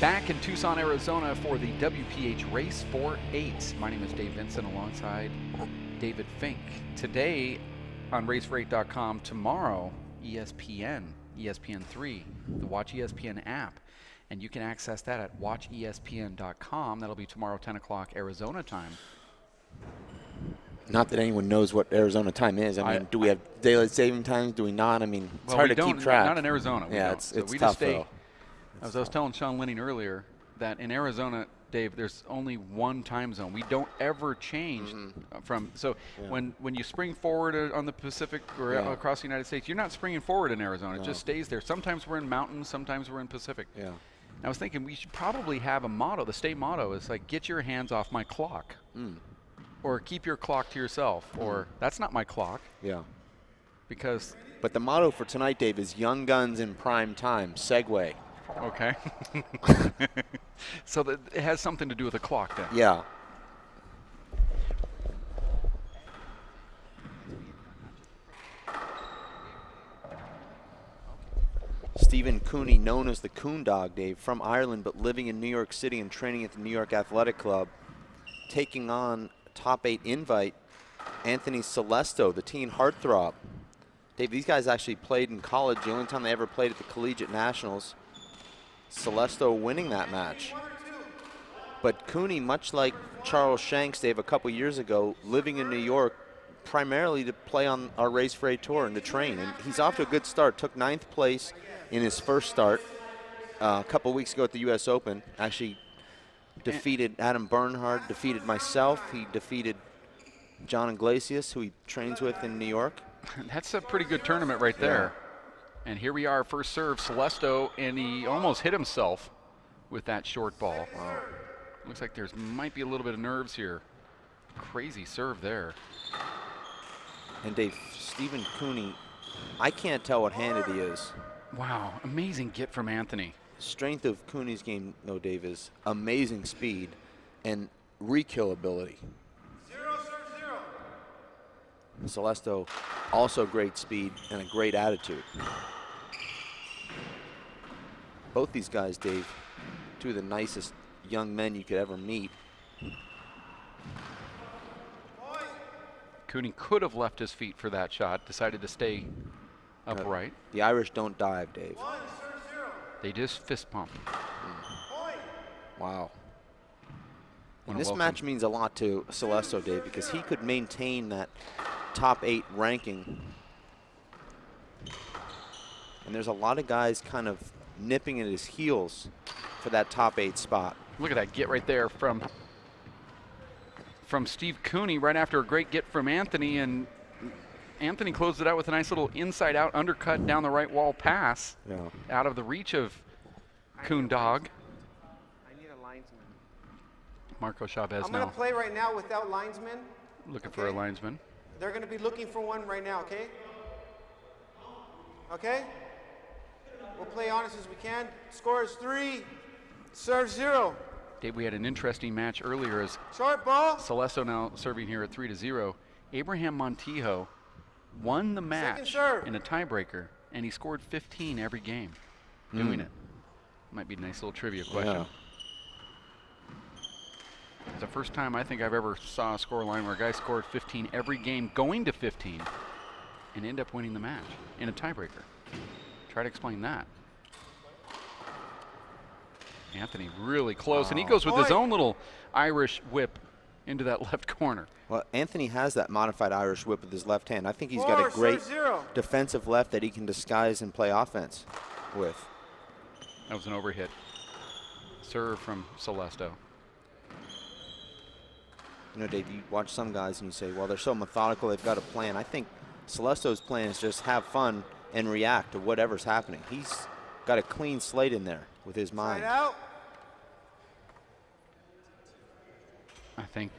Back in Tucson, Arizona for the WPH Race 4-8. My name is Dave Vincent alongside David Fink. Today on race48.com, tomorrow ESPN, ESPN3, the Watch ESPN app. And you can access that at watchespn.com. That'll be tomorrow, 10 o'clock Arizona time. Not that anyone knows what Arizona time is. I mean, do we have daylight saving times? Do we not? I mean, it's hard to keep track. Not in Arizona. Yeah, it's tough, though. As I was telling Sean Linning earlier, that in Arizona, Dave, there's only one time zone. We don't ever change from. So when you spring forward on the Pacific or across the United States, you're not springing forward in Arizona. It just stays there. Sometimes we're in mountains, sometimes we're in Pacific. Yeah. And I was thinking we should probably have a motto. The state motto is like, get your hands off my clock. Or keep your clock to yourself. Or that's not my clock. Yeah. Because. But the motto for tonight, Dave, is young guns in prime time. Segue. Okay. So that it has something to do with the clock then. Yeah. Stephen Cooney, known as the Coon Dog, Dave, from Ireland but living in New York City and training at the New York Athletic Club, taking on top 8 invite Anthony Selestow, the teen heartthrob. Dave, these guys actually played in college, the only time they ever played at the Collegiate Nationals. Selestow winning that match. But Cooney, much like Charles Shanks, Dave, a couple years ago, living in New York primarily to play on our Race for 8 tour and to train. And he's off to a good start. Took 9th place in his first start a couple weeks ago at the U.S. Open. Actually defeated Adam Bernhard, defeated myself. He defeated John Iglesias, who he trains with in New York. That's a pretty good tournament right there. And here we are, first serve, Selestow, and he almost hit himself with that short ball. Wow. Looks like there's might be a little bit of nerves here. Crazy serve there. And Dave, Stephen Cooney, I can't tell what handed he is. Wow, amazing get from Anthony. Strength of Cooney's game, though, Dave, is amazing speed and re-kill ability. 0-0. Selestow, also great speed and a great attitude. Both these guys, Dave, two of the nicest young men you could ever meet. Cooney could have left his feet for that shot, decided to stay upright. The Irish don't dive, Dave. They just fist pump. Wow. And this match means a lot to Selestow, Dave, because he could maintain that top 8 ranking. And there's a lot of guys kind of nipping at his heels for that top 8 spot. Look at that get right there from Steve Cooney right after a great get from Anthony, and Anthony closed it out with a nice little inside-out undercut down the right wall pass out of the reach of Coon Dog. I need a linesman. Marco Chavez I'm going to play right now without linesmen. Looking for a linesman. They're going to be looking for one right now, okay? Okay? We'll play honest as we can. Score is 3, serve 0. Dave, we had an interesting match earlier as short ball. Selestow now serving here at 3-0. Abraham Montijo won the match in a tiebreaker, and he scored 15 every game doing it. Might be a nice little trivia question. Yeah. It's the first time I think I've ever saw a scoreline where a guy scored 15 every game going to 15 and end up winning the match in a tiebreaker. Try to explain that. Anthony really close, and he goes with his own little Irish whip into that left corner. Well, Anthony has that modified Irish whip with his left hand. I think he's got a great defensive left that he can disguise and play offense with. That was an overhit. Serve from Selestow. You know, Dave, you watch some guys and you say, well, they're so methodical, they've got a plan. I think Selestow's plan is just have fun and react to whatever's happening. He's got a clean slate in there with his mind. Out. I think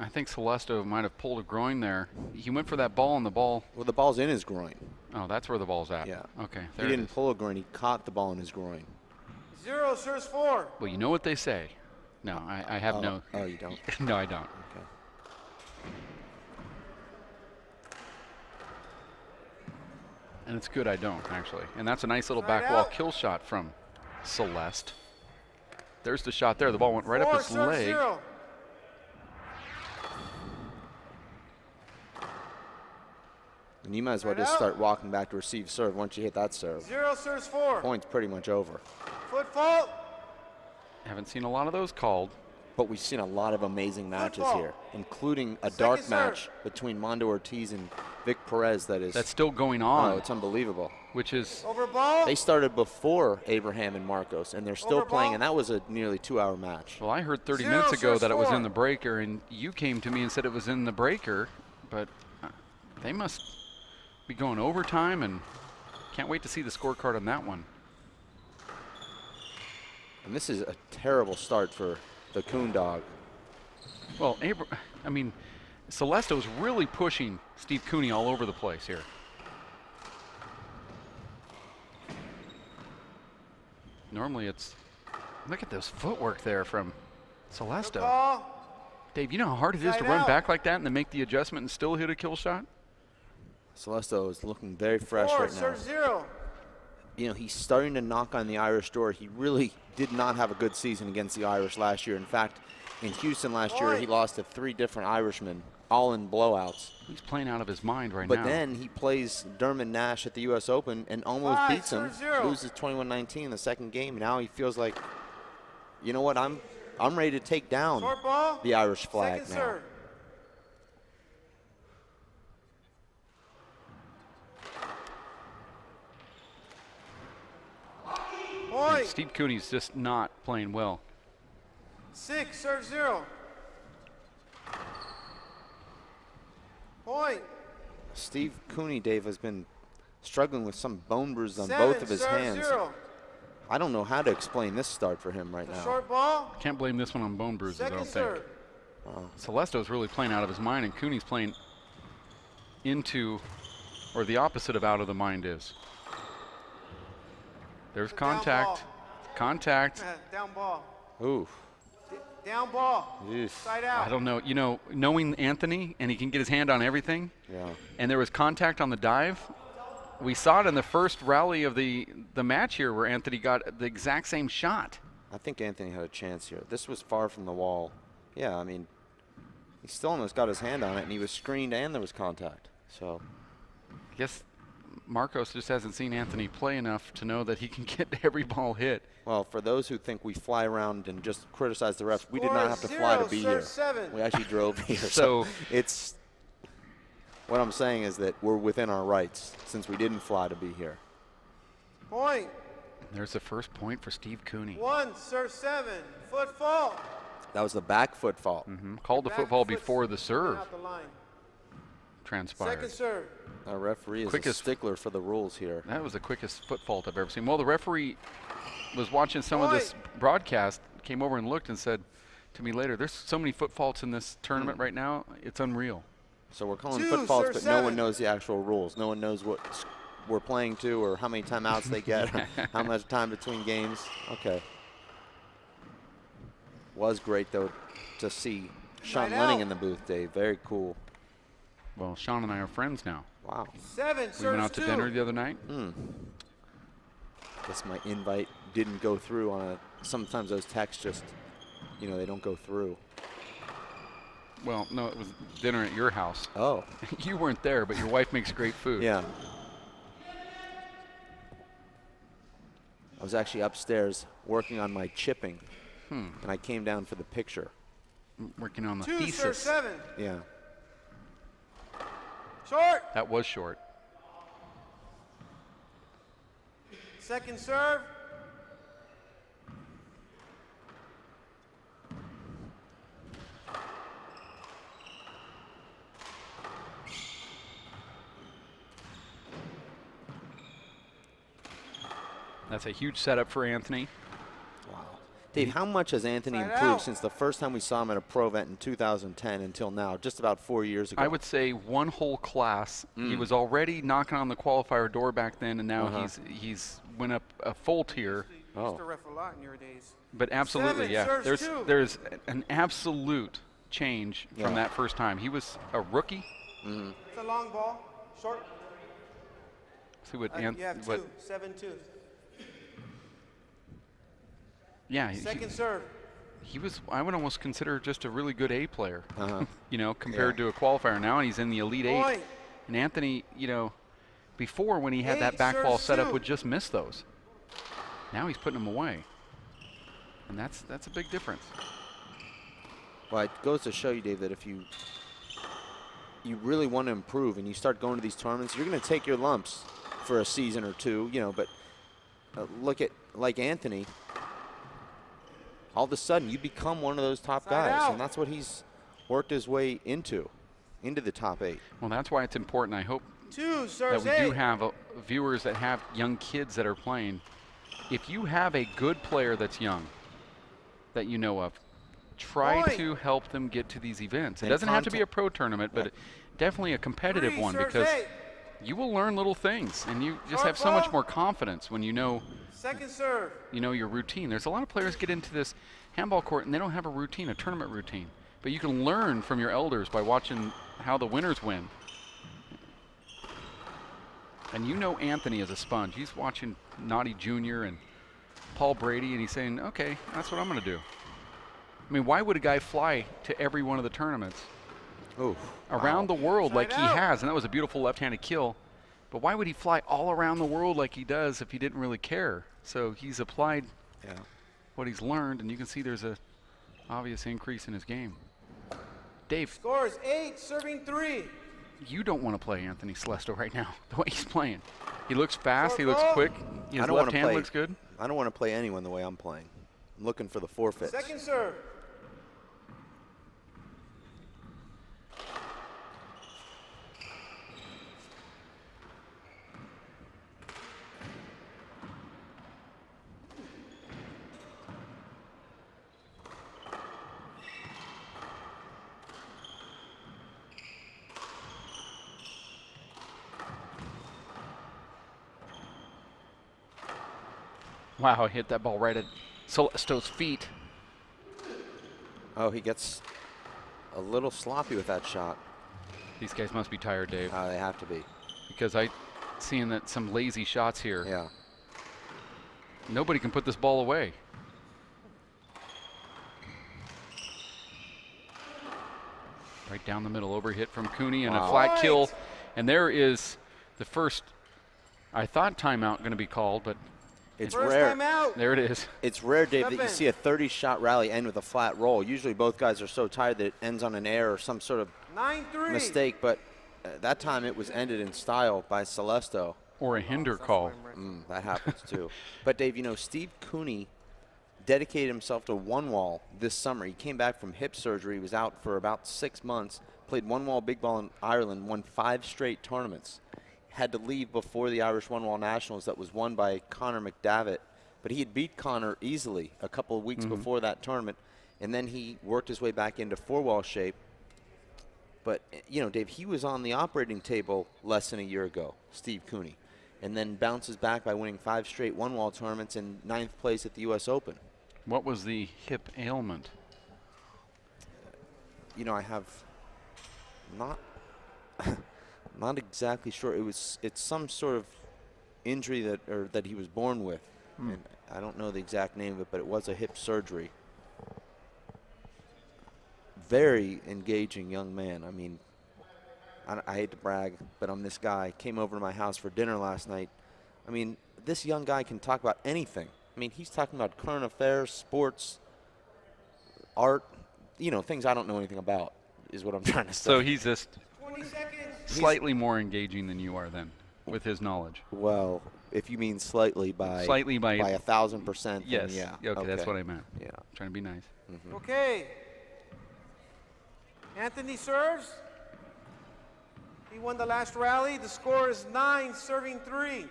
Selestow might have pulled a groin there. He went for that ball, and the ball. Well, the ball's in his groin. Oh, that's where the ball's at. Yeah. Okay. He didn't pull a groin. He caught the ball in his groin. 0 serves 4. Well, you know what they say. No, I have no. Oh, you don't? No, I don't. Okay. And it's good I don't, actually. And that's a nice little back wall kill shot from Celeste. There's the shot there. The ball went right up his serve leg. 0. And you might as well Right just out. start walking back to receive serve once you hit that serve. 0 serves 4. Point's pretty much over. Foot fault. Haven't seen a lot of those called. But we've seen a lot of amazing matches Football. here, including a Second dark serve. match between Mondo Ortiz and Vic Perez that is, That's still going on, oh, it's unbelievable. which is Over ball. They started before Abraham and Marcos, and they're still Over playing, ball. and that was a nearly 2-hour match. well. I heard 30 0 minutes ago serves that it was 4. in the breaker, and you came to me and said it was in the breaker, but they must be going overtime, and can't wait to see the scorecard on that one. And this is a terrible start for the Coon Dog. Well, I mean, Selestow's really pushing Steve Cooney all over the place here. Normally it's, look at this footwork there from Selestow. Ball. Dave, you know how hard it is to Side run out. back like that and then make the adjustment and still hit a kill shot? Selestow is looking very fresh 4 right now. serves 0. You know, he's starting to knock on the Irish door. He really did not have a good season against the Irish last year. In fact, in Houston last year, he lost to 3 different Irishmen, all in blowouts. He's playing out of his mind right But now. then he plays Dermot Nash at the U.S. Open and almost 5 beats him, serves 0. loses 21-19 in the second game. Now he feels like, you know what, I'm ready to take down Short ball. the Irish flag Second now. serve. And Point. Steve Cooney's just not playing well. 6 serves 0. Point. Steve Cooney, Dave, has been struggling with some bone bruises on 7 both of his serves hands. 0. I don't know how to explain this start for him right The now. short ball. Can't blame this one on bone bruises, I Second don't think. serve. Selestow's really playing out of his mind, and Cooney's playing into, or the opposite of out of the mind is. There's Down contact. ball. Contact. Down ball. Ooh. Down ball. Oof. Side out. I don't know. You know, knowing Anthony, and he can get his hand on everything, Yeah. and there was contact on the dive. We saw it in the first rally of the match here where Anthony got the exact same shot. I think Anthony had a chance here. This was far from the wall. Yeah, I mean, he still almost got his hand on it, and he was screened and there was contact. So, I guess Marcos just hasn't seen Anthony play enough to know that he can get every ball hit. well, for those who think we fly around and just criticize the refs, we did Score not have to fly to 0, be serve here. 7. We actually drove here. So- it's, what I'm saying is that we're within our rights since we didn't fly to be here. Point. There's the first point for Steve Cooney. 1 serve 7. Foot fault. That was the back foot fault. Called the Back football foot's before the serve out the line. transpired. Second serve. Our referee is Quickest- a stickler for the rules here. That was the quickest foot fault I've ever seen. Well, the referee was watching some of this Point. broadcast, came over and looked and said to me later, there's so many foot faults in this tournament right now, it's unreal. So we're calling 2 foot faults, serve but no one 7. knows the actual rules. No one knows what we're playing to or how many timeouts they get, how much time between games. Okay. Was great, though, to see Sean Right Lenning out. in the booth, Dave. Very cool. Well, Sean and I are friends now. Wow. 7 We went serves out to 2. dinner the other night. Guess my invite didn't go through on a. Sometimes those texts just, you know, they don't go through. Well, no, it was dinner at your house. Oh. You weren't there, but your wife makes great food. Yeah. I was actually upstairs working on my chipping, and I came down for the picture. Working on the 2 serve thesis. 7. Yeah. Short. That was short. Second serve. That's a huge setup for Anthony. Wow. Dave, how much has Anthony Side improved out. since the first time we saw him at a pro event in 2010 until now, just about 4 years ago? I would say one whole class. He was already knocking on the qualifier door back then, and now he's went up a full tier. You used to ref a lot in your days. But absolutely, 7 yeah. serves 2. There's an absolute change from Yeah. that first time. He was a rookie. It's a long ball. Short. See what You have 2. what 7-2. Yeah, Second serve. he was, I would almost consider just a really good A player, Uh-huh. you know, compared to a qualifier. Now he's in the Elite Eight. Point. And Anthony, you know, before when he had that Eight, back ball serves set up two. would just miss those. Now he's putting them away. And that's a big difference. Well, it goes to show you, Dave, that if you really want to improve and you start going to these tournaments, you're going to take your lumps for a season or two, you know, but look at, like Anthony, all of a sudden you become one of those top Side guys, out. and that's what he's worked his way into the top 8. Well, that's why it's important. I hope Two, that serves we 8. do have viewers that have young kids that are playing. If you have a good player that's young that you know of, try Point. to help them get to these events. It And doesn't have to be a contact- pro tournament, but definitely a competitive Three, one, serves because 8. you will learn little things and you just Short have so much ball. more confidence when you know Second serve. your routine. There's a lot of players get into this handball court and they don't have a routine, a tournament routine. But you can learn from your elders by watching how the winners win. And you know Anthony is a sponge. He's watching Naughty Jr. and Paul Brady, and he's saying, okay, that's what I'm going to do. I mean, why would a guy fly to every one of the tournaments Ooh, around the world like Side he out. has? And that was a beautiful left-handed kill. But why would he fly all around the world like he does if he didn't really care? So he's applied yeah. what he's learned, and you can see there's a obvious increase in his game. Dave, Scores 8, serving 3. you don't want to play Anthony Selestow right now, the way he's playing. He looks fast, he Short looks ball. quick, I his don't left wanna hand play- looks good. I don't want to play anyone the way I'm playing. I'm looking for the forfeits. Second serve. Wow, he hit that ball right at Selestow's feet. Oh, he gets a little sloppy with that shot. These guys must be tired, Dave, They have to be. because I seeing that some lazy shots here. Yeah. Nobody can put this ball away. Right down the middle, over hit from Cooney and a Wow. flat kill. Point. And there is the first, I thought timeout going to be called, but It's First rare. time out. there it is. It's rare, Dave, that you Seven. see a 30-shot rally end with a flat roll. Usually both guys are so tired that it ends on an error or some sort of 9-3. mistake, but that time it was ended in style by Selestow. Or a hinder call. That happens too. But Dave, you know, Steve Cooney dedicated himself to one wall this summer. He came back from hip surgery. He was out for about 6 months, played one wall big ball in Ireland, won 5 straight tournaments. Had to leave before the Irish one wall nationals that was won by Connor McDavitt. But he had beat Connor easily a couple of weeks before that tournament. And then he worked his way back into 4-wall shape. But, you know, Dave, he was on the operating table less than a year ago, Steve Cooney. And then bounces back by winning 5 straight one-wall tournaments and 9th place at the U.S. Open. What was the hip ailment? You know, I have not exactly sure. It's some sort of injury that he was born with. And I don't know the exact name of it, but it was a hip surgery. Very engaging young man. I mean, I hate to brag, but I'm this guy. Came over to my house for dinner last night. I mean, this young guy can talk about anything. I mean, he's talking about current affairs, sports, art, you know, things I don't know anything about is what I'm trying to say. So he's just 20 seconds. slightly more engaging than you are then with his knowledge. Well, if you mean slightly by Slightly by 1,000%, then Yes. yeah. Okay, that's what I meant. Yeah. Trying to be nice. Okay. Anthony serves. He won the last rally. The score is 9, serving 3.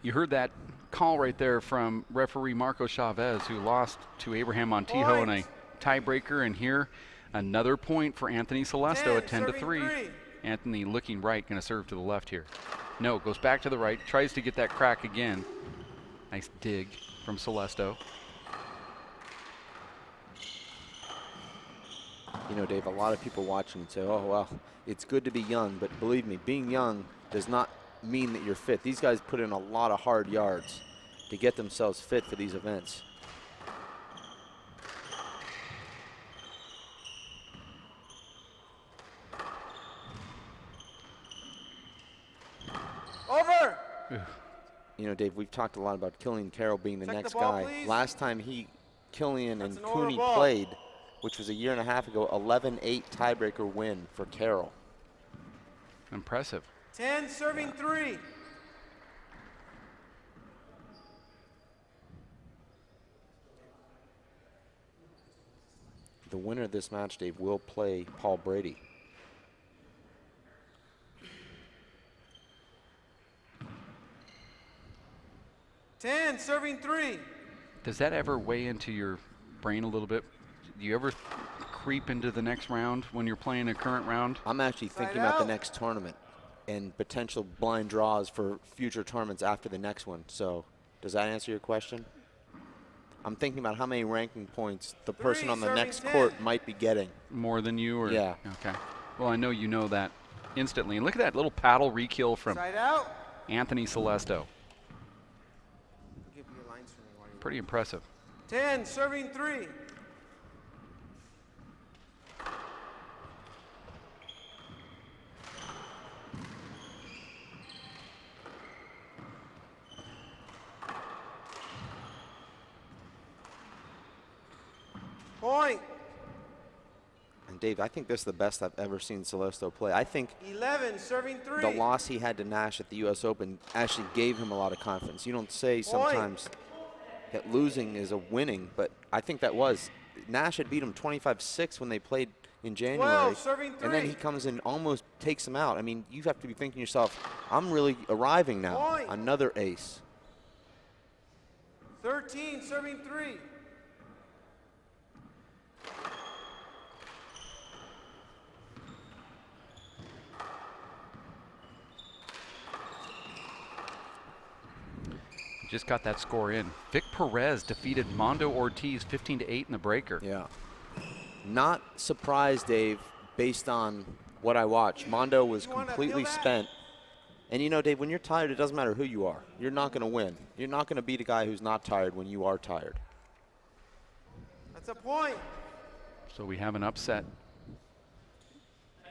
You heard that call right there from referee Marco Chavez, who lost to Abraham Montijo in a Point. tiebreaker. And here, another point for Anthony Selestow at 10 to serving 3. 3. Anthony looking right, going to serve to the left here. No, goes back to the right, tries to get that crack again. Nice dig from Selestow. You know, Dave, a lot of people watching and say, oh, well, it's good to be young. But believe me, being young does not mean that you're fit. These guys put in a lot of hard yards to get themselves fit for these events. Ugh. You know, Dave, we've talked a lot about Killian Carroll being the Check the next ball, guy. please. Last time Killian That's and an order Cooney ball. played, which was a year and a half ago, 11-8 tiebreaker win for Carroll. Impressive. 10, serving 3. The winner of this match, Dave, will play Paul Brady. Ten, serving 3. Does that ever weigh into your brain a little bit? Do you ever creep into the next round when you're playing a current round? I'm actually Side thinking about the out. next tournament and potential blind draws for future tournaments after the next one. So does that answer your question? I'm thinking about how many ranking points the person on the serving next 10. court might be getting. More than you? Or Yeah. Okay. Well, I know you know that instantly. And look at that little paddle re-kill from Side out. Anthony Selestow. Give me your lines for me while you're Pretty impressive. 10, serving 3. Point. And Dave, I think this is the best I've ever seen Selestow play. I think 11, serving 3. the loss he had to Nash at the U.S. Open actually gave him a lot of confidence. You don't say sometimes that losing is a winning, but I think that was. Nash had beat him 25-6 when they played in January. 12, serving And then 3. he comes in and almost takes him out. I mean, you have to be thinking to yourself, I'm really arriving now. Point. Another ace. 13, serving 3. Just got that score in. Vic Perez defeated Mondo Ortiz 15-8 in the breaker. Yeah. Not surprised, Dave, based on what I watched. Mondo was You wanna completely feel that? spent. And you know, Dave, when you're tired, it doesn't matter who you are. You're not going to win. You're not going to beat a guy who's not tired when you are tired. That's a point. So we have an upset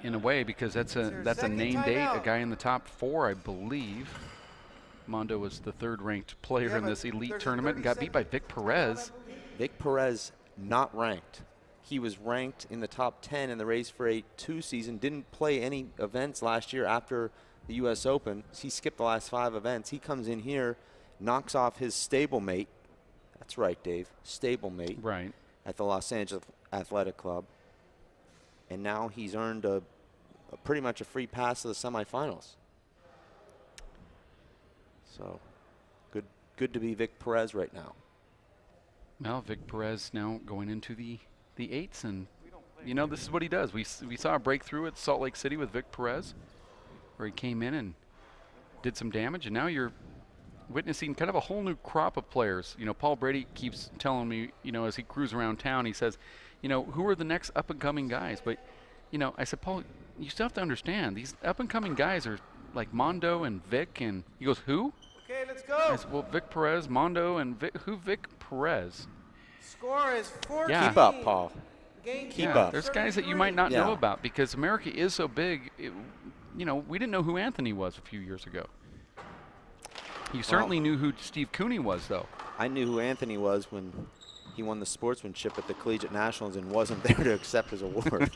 in a way because that's your a second name date. A timeout. guy in the top 4, I believe. Mondo was the 3rd ranked player Yeah, in but this elite there's a tournament and got beat by Vic Perez. Vic Perez, not ranked. He was ranked in the top 10 in the Race for 8-2 season. Didn't play any events last year after the U.S. Open. He skipped the last 5 events. He comes in here, knocks off his stablemate. That's right, Dave. Stablemate. Right. At the Los Angeles Athletic Club. And now he's earned a pretty much a free pass to the semifinals. So good to be Vic Perez right now. Well, Vic Perez now going into the 8s, and you know, this is what he does. We saw a breakthrough at Salt Lake City with Vic Perez, where he came in and did some damage, and now you're witnessing kind of a whole new crop of players. You know, Paul Brady keeps telling me, you know, as he cruises around town, he says, you know, who are the next up-and-coming guys? But, you know, I said, Paul, you still have to understand, these up-and-coming guys are like Mondo and Vic, and he goes, who? Okay, let's I go. said, well, Vic Perez, Mondo, and Vic, who Vic Perez? Score is 14. Yeah. Keep up, Paul. Game Keep count, up. There's guys that you might 33. not know Yeah. about because America is so big. You know, we didn't know who Anthony was a few years ago. You certainly knew who Steve Cooney was, though. I knew who Anthony was when he won the sportsmanship at the Collegiate Nationals and wasn't there to accept his award.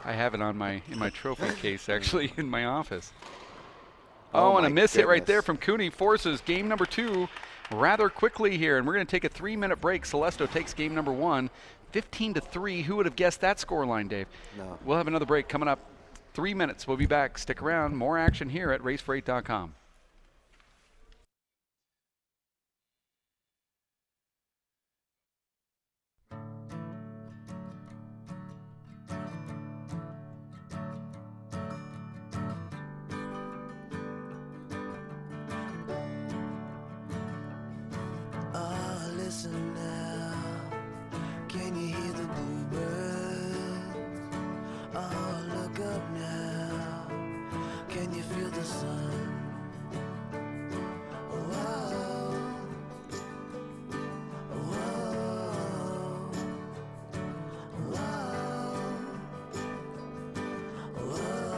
I have it on in my trophy case, actually, in my office. Oh, Oh, and a my miss hit right goodness. there from Cooney forces game number 2 rather quickly here. And we're going to take a 3-minute break. Selestow takes game number 1, 15-3. Who would have guessed that scoreline, Dave? No. We'll have another break coming up. 3 minutes. We'll be back. Stick around. More action here at racefor8.com. Oh, listen now. Can you hear the bluebirds? Oh, look up now. Can you feel the sun? Whoa. Whoa. Whoa. Whoa.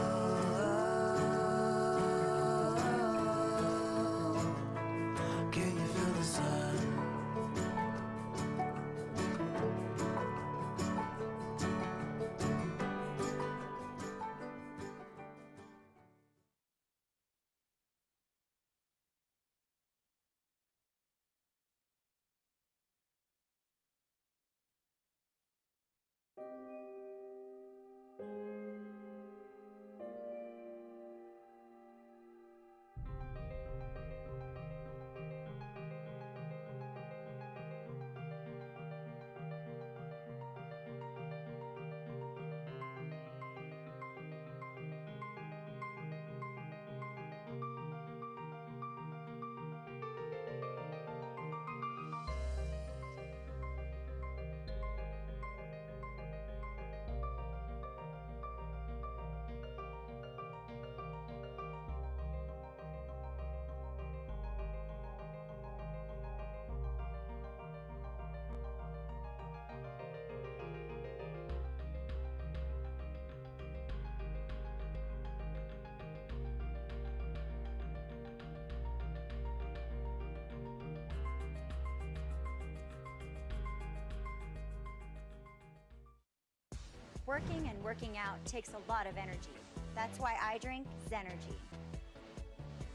Working and working out takes a lot of energy. That's why I drink Zenergy.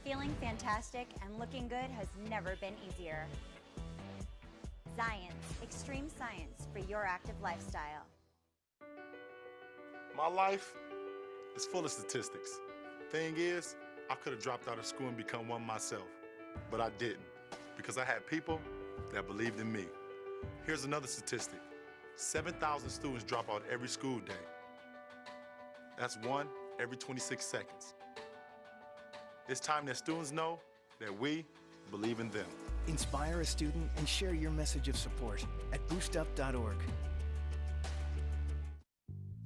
Feeling fantastic and looking good has never been easier. Science, extreme science for your active lifestyle. My life is full of statistics. Thing is, I could have dropped out of school and become one myself, but I didn't because I had people that believed in me. Here's another statistic. 7,000 students drop out every school day. That's one every 26 seconds. It's time that students know that we believe in them. Inspire a student and share your message of support at boostup.org.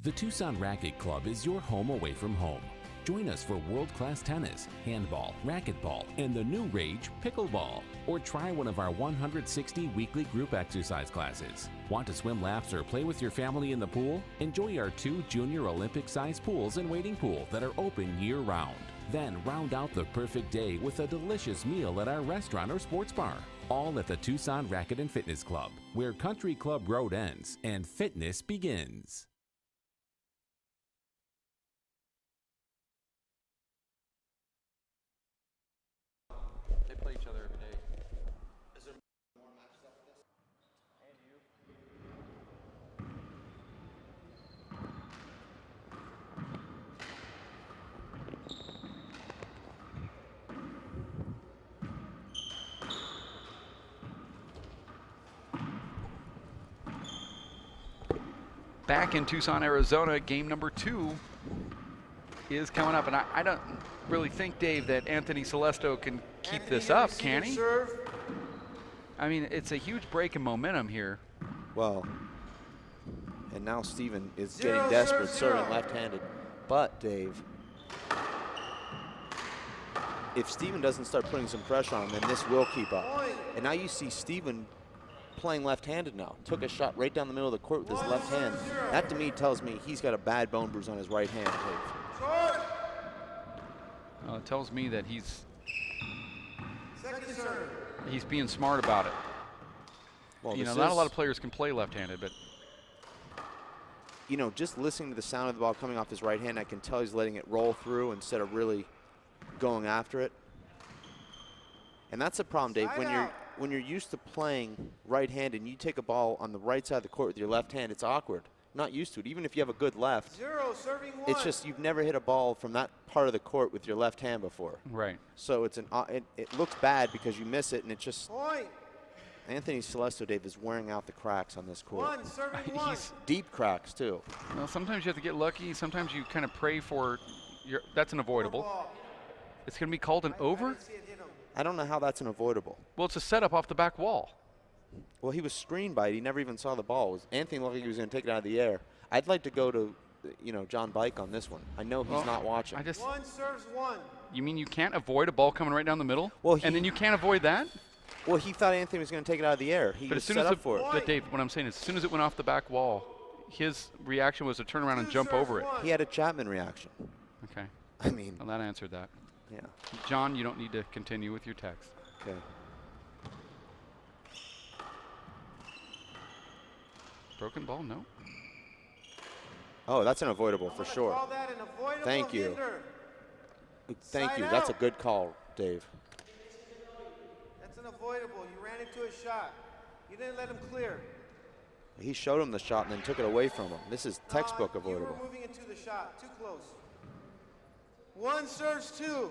The Tucson Racket Club is your home away from home. Join us for world-class tennis, handball, racquetball, and the new rage, pickleball. Or try one of our 160 weekly group exercise classes. Want to swim laps or play with your family in the pool? Enjoy our 2 junior Olympic-sized pools and wading pool that are open year-round. Then round out the perfect day with a delicious meal at our restaurant or sports bar. All at the Tucson Racket and Fitness Club, where Country Club Road ends and fitness begins. They play each other every day. Is there more matches after this? And you? Back in Tucson, Arizona, game number 2 is coming up, and I don't really think, Dave, that Anthony Selestow can keep this up, can he? I mean, it's a huge break in momentum here. Well, and now Steven is getting desperate, serving left-handed. But, Dave, if Steven doesn't start putting some pressure on him, then this will keep up. And now you see Steven playing left-handed now. Took a shot right down the middle of the court with his left hand. That, to me, tells me he's got a bad bone bruise on his right hand, Dave. Well, it tells me that he's being smart about it. Well, You know, not a lot of players can play left-handed, but you know, just listening to the sound of the ball coming off his right hand, I can tell he's letting it roll through instead of really going after it. And that's the problem, Dave. When you're used to playing right-handed and you take a ball on the right side of the court with your left hand, it's awkward. Not used to it. Even if you have a good left, it's just you've never hit a ball from that part of the court with your left hand before. right. So it's it looks bad because you miss it, and it just Anthony Selestow, Dave, is wearing out the cracks on this court. He's, Deep cracks too. well, sometimes you have to get lucky. Sometimes you kind of pray for your. That's an avoidable. It's going to be called an over? I don't know how that's an avoidable. Well, it's a setup off the back wall. Well, he was screened by it. He never even saw the ball. Anthony looked like he was going to take it out of the air. I'd like to go to, you know, John Bike on this one. I know he's not watching. One serves one. You mean you can't avoid a ball coming right down the middle? Well, and then you can't avoid that? Well, he thought Anthony was going to take it out of the air. He But was as soon set as up for it. But Dave, what I'm saying is, as soon as it went off the back wall, his reaction was to turn around and jump over it. He had a Chapman reaction. Okay. I mean, Well, that answered that. yeah. John, you don't need to continue with your text. Okay. Broken ball? No. Oh, that's an avoidable for sure. Call that an avoidable Thank you. hinder. Thank you. Side That's a out. good call, Dave. That's an avoidable. You ran into a shot. You didn't let him clear. He showed him the shot and then took it away from him. This is textbook avoidable. You were moving into the shot. Too close. One serves two.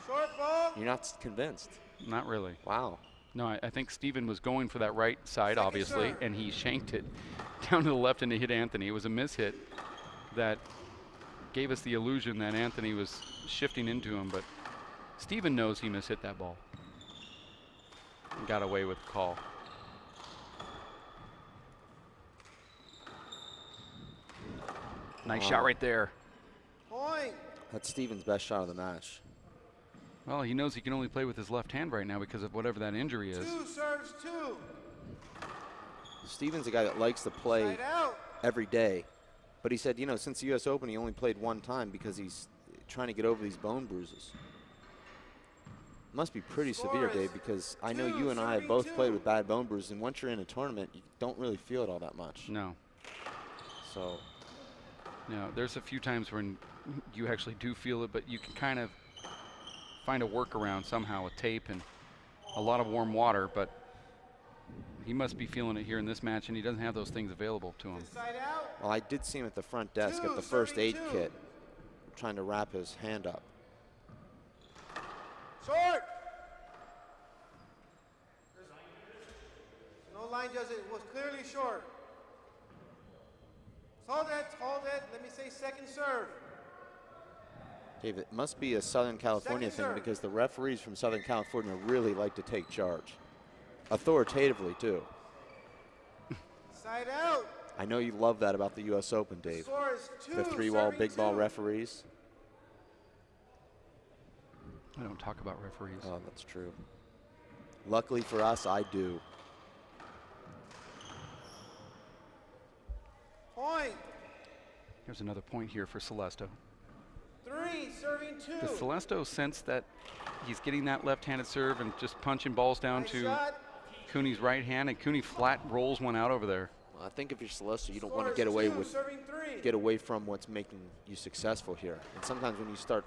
Short ball. You're not convinced. Not really. Wow. No, I think Steven was going for that right side, Second obviously, serve. and he shanked it down to the left and it hit Anthony. It was a mishit that gave us the illusion that Anthony was shifting into him, but Steven knows he mishit that ball and got away with the call. Nice shot right there. Point. That's Steven's best shot of the match. Well, he knows he can only play with his left hand right now because of whatever that injury is. Two serves two. Steven's a guy that likes to play Side out. every day. But he said, you know, since the U.S. Open, he only played one time because he's trying to get over these bone bruises. must be pretty Score severe, is Dave, because I know 2, you and I have serving both 2. played with bad bone bruises, and once you're in a tournament, you don't really feel it all that much. No. So, No, there's a few times when you actually do feel it, but you can kind of find a workaround somehow with tape and a lot of warm water, but he must be feeling it here in this match, and he doesn't have those things available to him. Inside out. well, I did see him at the front desk at 2, the first aid serving 2. kit, trying to wrap his hand up. Short. No line does it. It was clearly short. Hold it, hold it. Let me say second serve. Dave, it must be a Southern California Second thing serve. because the referees from Southern California really like to take charge. Authoritatively, too. Side out. I know you love that about the U.S. Open, Dave. Score is 2, The three-wall, serving big ball 2. referees. I don't talk about referees. Oh, that's true. Luckily for us, I do. Point. There's another point here for Selestow. 3, serving 2. Does Selestow sense that he's getting that left-handed serve and just punching balls down Nice to shot. Cooney's right hand, and Cooney flat rolls one out over there? Well, I think if you're Selestow, you don't Score want to is get away 2, with serving 3. get away from what's making you successful here. And sometimes when you start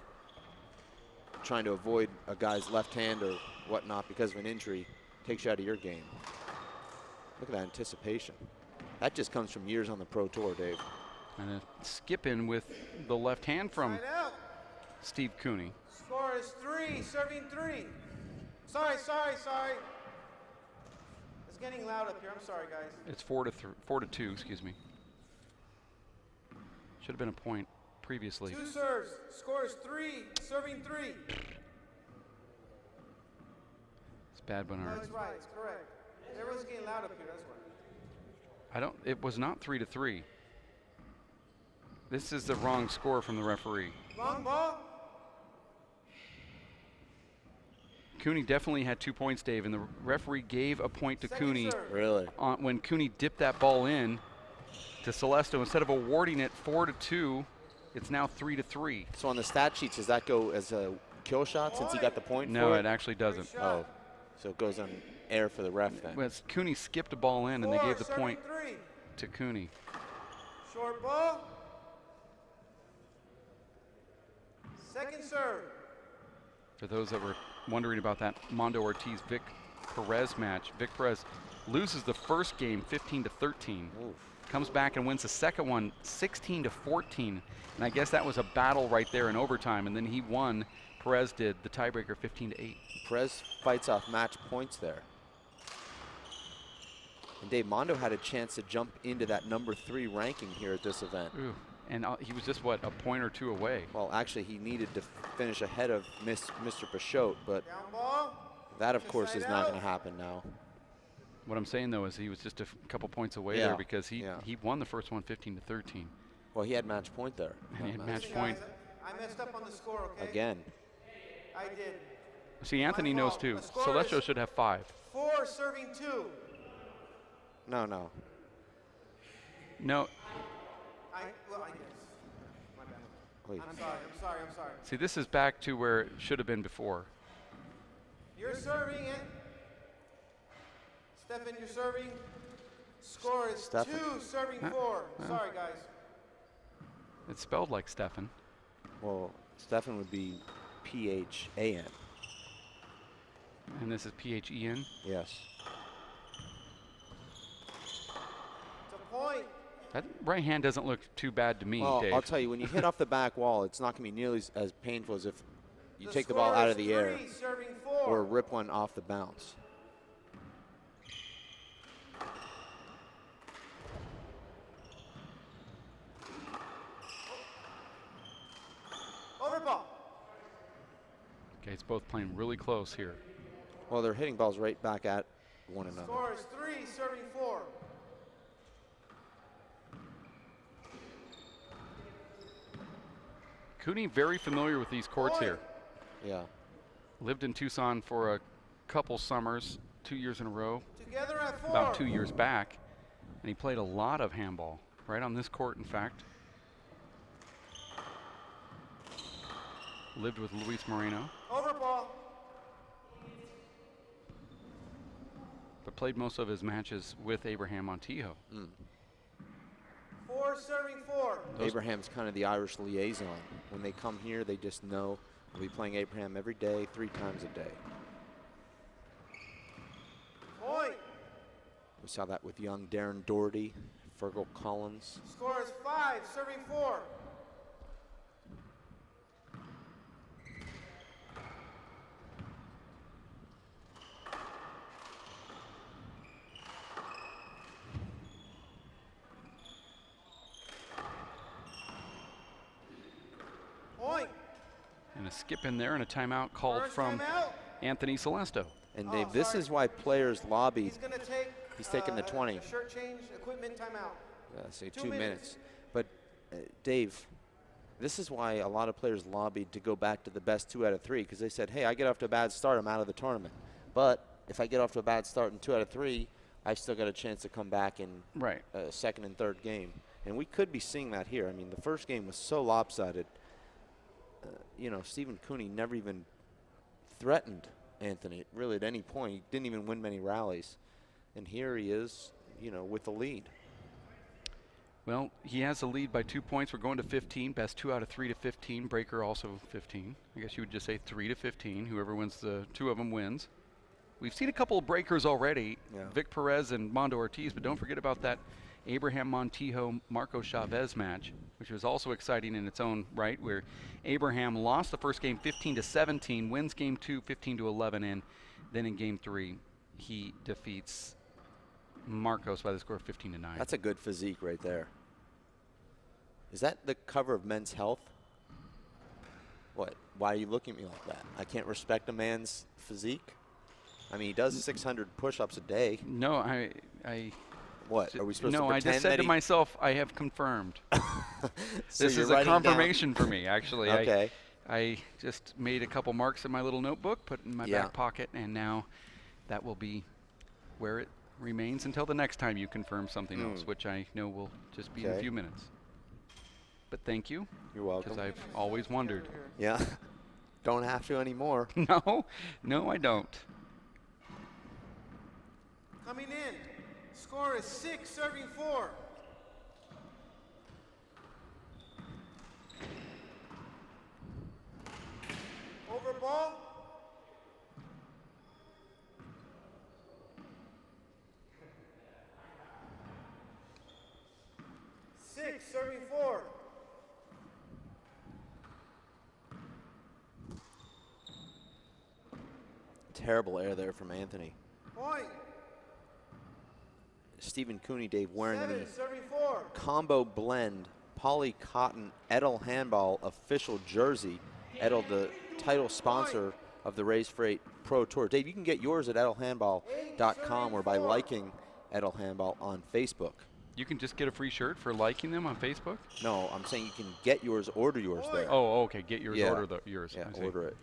trying to avoid a guy's left hand or whatnot because of an injury, it takes you out of your game. Look at that anticipation. That just comes from years on the Pro Tour, Dave. And a skip in with the left hand from Side out. Steve Cooney. Score is 3, serving 3. Sorry. It's getting loud up here. I'm sorry, guys. It's 4-2, excuse me. Should have been a point previously. 2 serves. Score is 3, serving 3. It's bad when No, our it's right. It's correct. Everyone's getting loud up here. That's why. it was not 3-3. This is the wrong score from the referee. Long ball. Cooney definitely had 2 points, Dave, and the referee gave a point to Second Cooney serve. Really? when Cooney dipped that ball in to Selestow. Instead of awarding it 4-2, it's now 3-3. So on the stat sheets, does that go as a kill shot since he got the point No, for it actually doesn't. Great shot. Oh, so it goes on air for the ref then. Well, Cooney skipped a ball in, and they 4, gave the serving point 3. to Cooney. Short ball. Second serve. For those that were wondering about that Mondo Ortiz-Vic Perez match, Vic Perez loses the first game 15-13. Oof. Comes back and wins the second one 16-14. And I guess that was a battle right there in overtime. And then he won, Perez did, the tiebreaker 15-8. Perez fights off match points there. And Dave, Mondo had a chance to jump into that #3 ranking here at this event. Ooh. And he was just, what, a point or two away. Well, actually, he needed to finish ahead of Mr. Pachot, but Down ball. that, of course, is Inside not out. going to happen now. What I'm saying, though, is he was just a couple points away Yeah, there because he yeah. won the first one 15-13. Well, he had match point there. And he had Not match Listen, point. guys, I messed up on the score, okay? Again. I did. See, Anthony knows fault. too. The score Selestow is- should have 5. 4, serving 2. No. No, Well, I guess. My bad. Wait. I'm sorry. see, this is back to where it should have been before. You're serving it. Stefan, you're serving. Score is Stefan. 2, serving Huh? 4. Huh? Sorry, guys. It's spelled like Stefan. Well, Stefan would be P-H-A-N. And this is P-H-E-N. Yes. It's a point. That right hand doesn't look too bad to me, Well, Dave. I'll tell you, when you hit off the back wall, it's not going to be nearly as painful as if you take the score ball out is of the air 3, serving or 4. rip one off the bounce. Over ball. Okay, it's both playing really close here. Well, they're hitting balls right back at one another. Score is 3, serving 4. Cooney very familiar with these courts Point. here. Yeah. Lived in Tucson for a couple summers, 2 years in a row, Together at 4. about 2 years back. And he played a lot of handball, right on this court, in fact. Lived with Luis Moreno. Over ball. played most of his matches with Abraham Montijo. 4 serving 4. Abraham's kind of the Irish liaison. When they come here, they just know we'll be playing Abraham every day, 3 times a day. Point. We saw that with young Darren Doherty, Fergal Collins. Score is 5 serving 4. Point. And a skip in there and a timeout called First from timeout. Anthony Selestow. And Dave, Oh, this sorry. is why players lobby. He's going to take. He's taking the 20. A shirt change, equipment timeout. Say 2 2 minutes. minutes. But Dave, this is why a lot of players lobbied to go back to the best 2 out of 3, because they said, hey, I get off to a bad start, I'm out of the tournament. But if I get off to a bad start in 2 out of 3, I've still got a chance to come back in Right. second and third game. And we could be seeing that here. I mean, the first game was so lopsided. You know, Stephen Cooney never even threatened Anthony really at any point. He didn't even win many rallies. And here he is, you know, with the lead. Well, he has the lead by 2 points. We're going to 15. Best 2 out of 3 to 15. Breaker also 15. I guess you would just say 3 to 15. Whoever wins the 2 of them wins. We've seen a couple of breakers already. Yeah. Vic Perez and Mondo Ortiz, but don't forget about that Abraham Montijo Marco Chavez match, which was also exciting in its own right, where Abraham lost the first game 15 to 17, wins game 2 15 to 11, and then in game 3 he defeats Marcos by the score of 15 to 9. That's a good physique right there. Is that the cover of Men's Health? What? Why are you looking at me like that? I can't respect a man's physique? I mean, he does 600 push-ups a day. No, I What? Are we supposed to no, pretend I just said that to he- myself, I have confirmed. So This you're is a writing down- confirmation for me, actually. Okay. I just made a couple marks in my little notebook, put it in my Yeah. back pocket, and now that will be where it remains until the next time you confirm something else, which I know will just be in a Okay. few minutes. But thank you, You're welcome. because I've always wondered. Yeah. Don't have to anymore. No, I don't. Coming in. Score is 6 serving 4. Over ball. Six serving 4. Terrible air there from Anthony. Point. Stephen Cooney, Dave, wearing 7 the serving 4. combo blend poly cotton Edel handball official jersey. Edel, the title sponsor of the Race for 8 Pro Tour. Dave, you can get yours at edelhandball.com or by liking Edel Handball on Facebook. You can just get a free shirt for liking them on Facebook? No, I'm saying you can get yours, order yours there. Oh, okay. Get yours, Yeah. order yours. Yeah, I see. order it.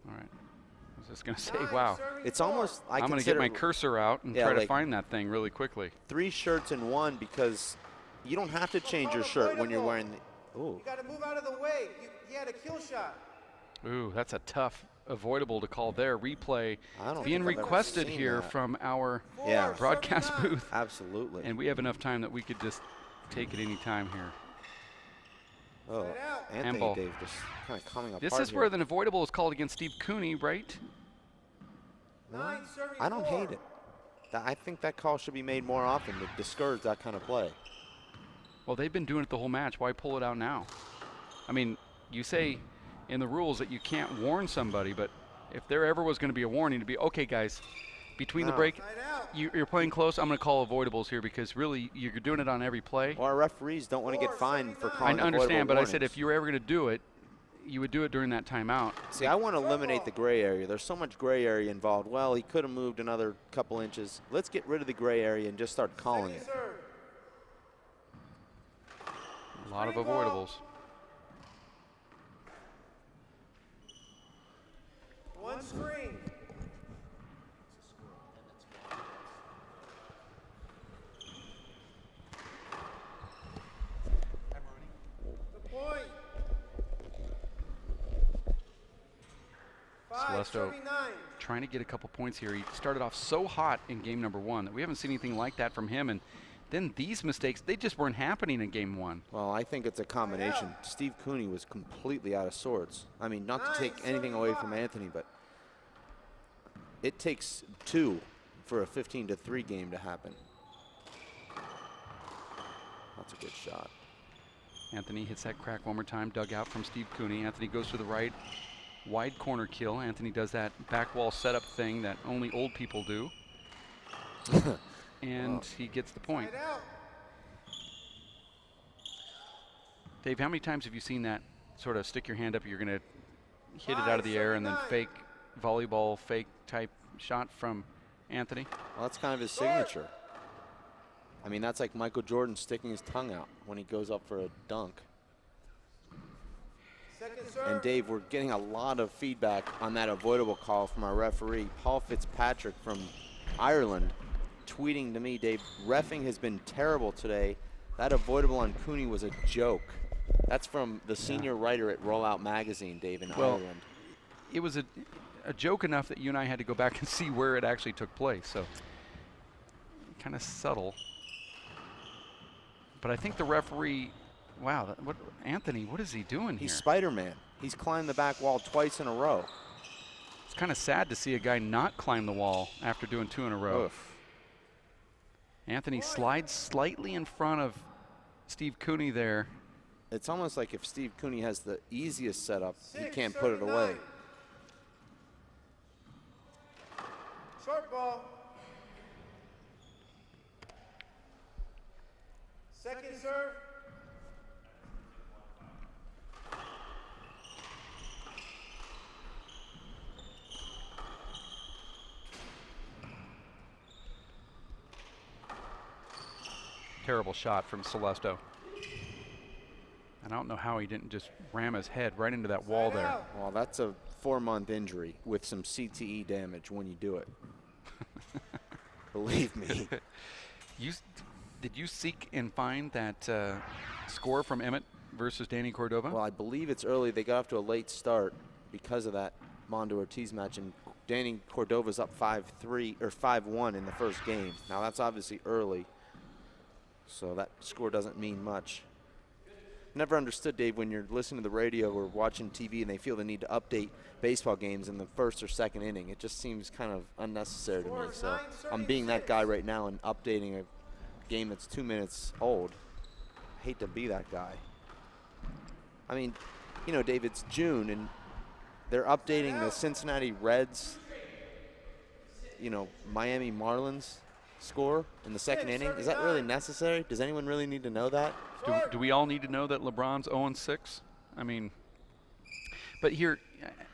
All right. I was just going to say, wow. It's almost, I'm going to get my cursor out and Yeah, try to like- find that thing really quickly. 3 shirts in one, because you don't have to change your shirt when you're wearing the, ooh. You got to move out of the way. He had a kill shot. Ooh, that's a tough avoidable to call there. Replay I don't being think I've ever requested seen here that. from our Yeah. broadcast 79. booth. Absolutely. And we have enough time that we could just take it any time here. Oh, Side out. Anthony, Handball. Dave, just kind of coming apart This is here. where the avoidable is called against Steve Cooney, right? 9 serving I don't 4. hate it. I think that call should be made more often to discourage that kind of play. Well, they've been doing it the whole match. Why pull it out now? I mean, you say in the rules that you can't warn somebody, but if there ever was going to be a warning, to be, okay, guys, between the No. break, Side out. you're playing close, I'm going to call avoidables here because really you're doing it on every play. Well, our referees don't want to get fined for I calling understand, avoidable but I said warnings. if you were ever going to do it, you would do it during that timeout. See, I want to eliminate the gray area. There's so much gray area involved. Well, he could have moved another couple inches. Let's get rid of the gray area and just start calling it. Serve. A lot of Screen ball. avoidables. One screen. The point. 5 Selestow serving 9. trying to get a couple points here. He started off so hot in game number 1 that we haven't seen anything like that from him. And then these mistakes, they just weren't happening in game 1. Well, I think it's a combination. Steve Cooney was completely out of sorts. I mean, not to take anything away from Anthony, but it takes 2 for a 15-3 game to happen. That's a good shot. Anthony hits that crack one more time, dug out from Steve Cooney. Anthony goes to the right, wide corner kill. Anthony does that back wall setup thing that only old people do. And he gets the point. Dave, how many times have you seen that sort of stick your hand up, you're going to hit it out of the air, and then fake volleyball, fake type shot from Anthony? Well, that's kind of his signature. I mean, that's like Michael Jordan sticking his tongue out when he goes up for a dunk. And Dave, we're getting a lot of feedback on that avoidable call from our referee, Paul Fitzpatrick from Ireland, tweeting to me, Dave, reffing has been terrible today. That avoidable on Cooney was a joke. That's from the senior writer at Rollout Magazine, Dave, in Ireland. It was a joke enough that you and I had to go back and see where it actually took place. So kind of subtle. But I think the referee, wow, Anthony, what is he doing here? He's Spider-Man. He's climbed the back wall twice in a row. It's kind of sad to see a guy not climb the wall after doing 2 in a row. Oof. Anthony slides slightly in front of Steve Cooney there. It's almost like if Steve Cooney has the easiest setup, he can't put it away. Short ball. Second serve. Terrible shot from Selestow. I don't know how he didn't just ram his head right into that wall there. Well, that's a 4-month injury with some CTE damage when you do it. Believe me. Did you seek and find that score from Emmett versus Danny Cordova? Well, I believe it's early. They got off to a late start because of that Mondo Ortiz match, and Danny Cordova's up 5-3 or 5-1 in the first game. Now that's obviously early, so that score doesn't mean much. Never understood, Dave, when you're listening to the radio or watching TV and they feel the need to update baseball games in the first or second inning. It just seems kind of unnecessary to me. So I'm being that guy right now and updating a game that's 2 minutes old. I hate to be that guy. I mean, you know, Dave, it's June and they're updating the Cincinnati Reds, you know, Miami Marlins score in the second inning. Is that really necessary? Does anyone really need to know that? Do we all need to know that LeBron's 0-6? I mean, but here,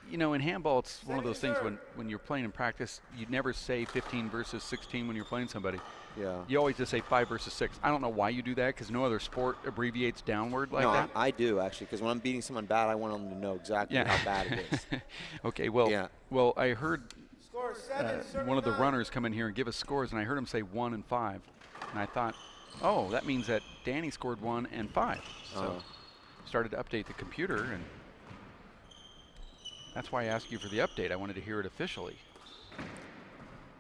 you know, in handball, it's one of those things when you're playing in practice, you'd never say 15 versus 16 when you're playing somebody. Yeah. You always just say 5 versus 6. I don't know why you do that, because no other sport abbreviates downward like that. No, I do, actually, because when I'm beating someone bad, I want them to know exactly how bad it is. Okay, well, I heard one of the runners come in here and give us scores, and I heard him say 1 and 5. And I thought, oh, that means that Danny scored 1 and 5. So started to update the computer, and that's why I asked you for the update. I wanted to hear it officially.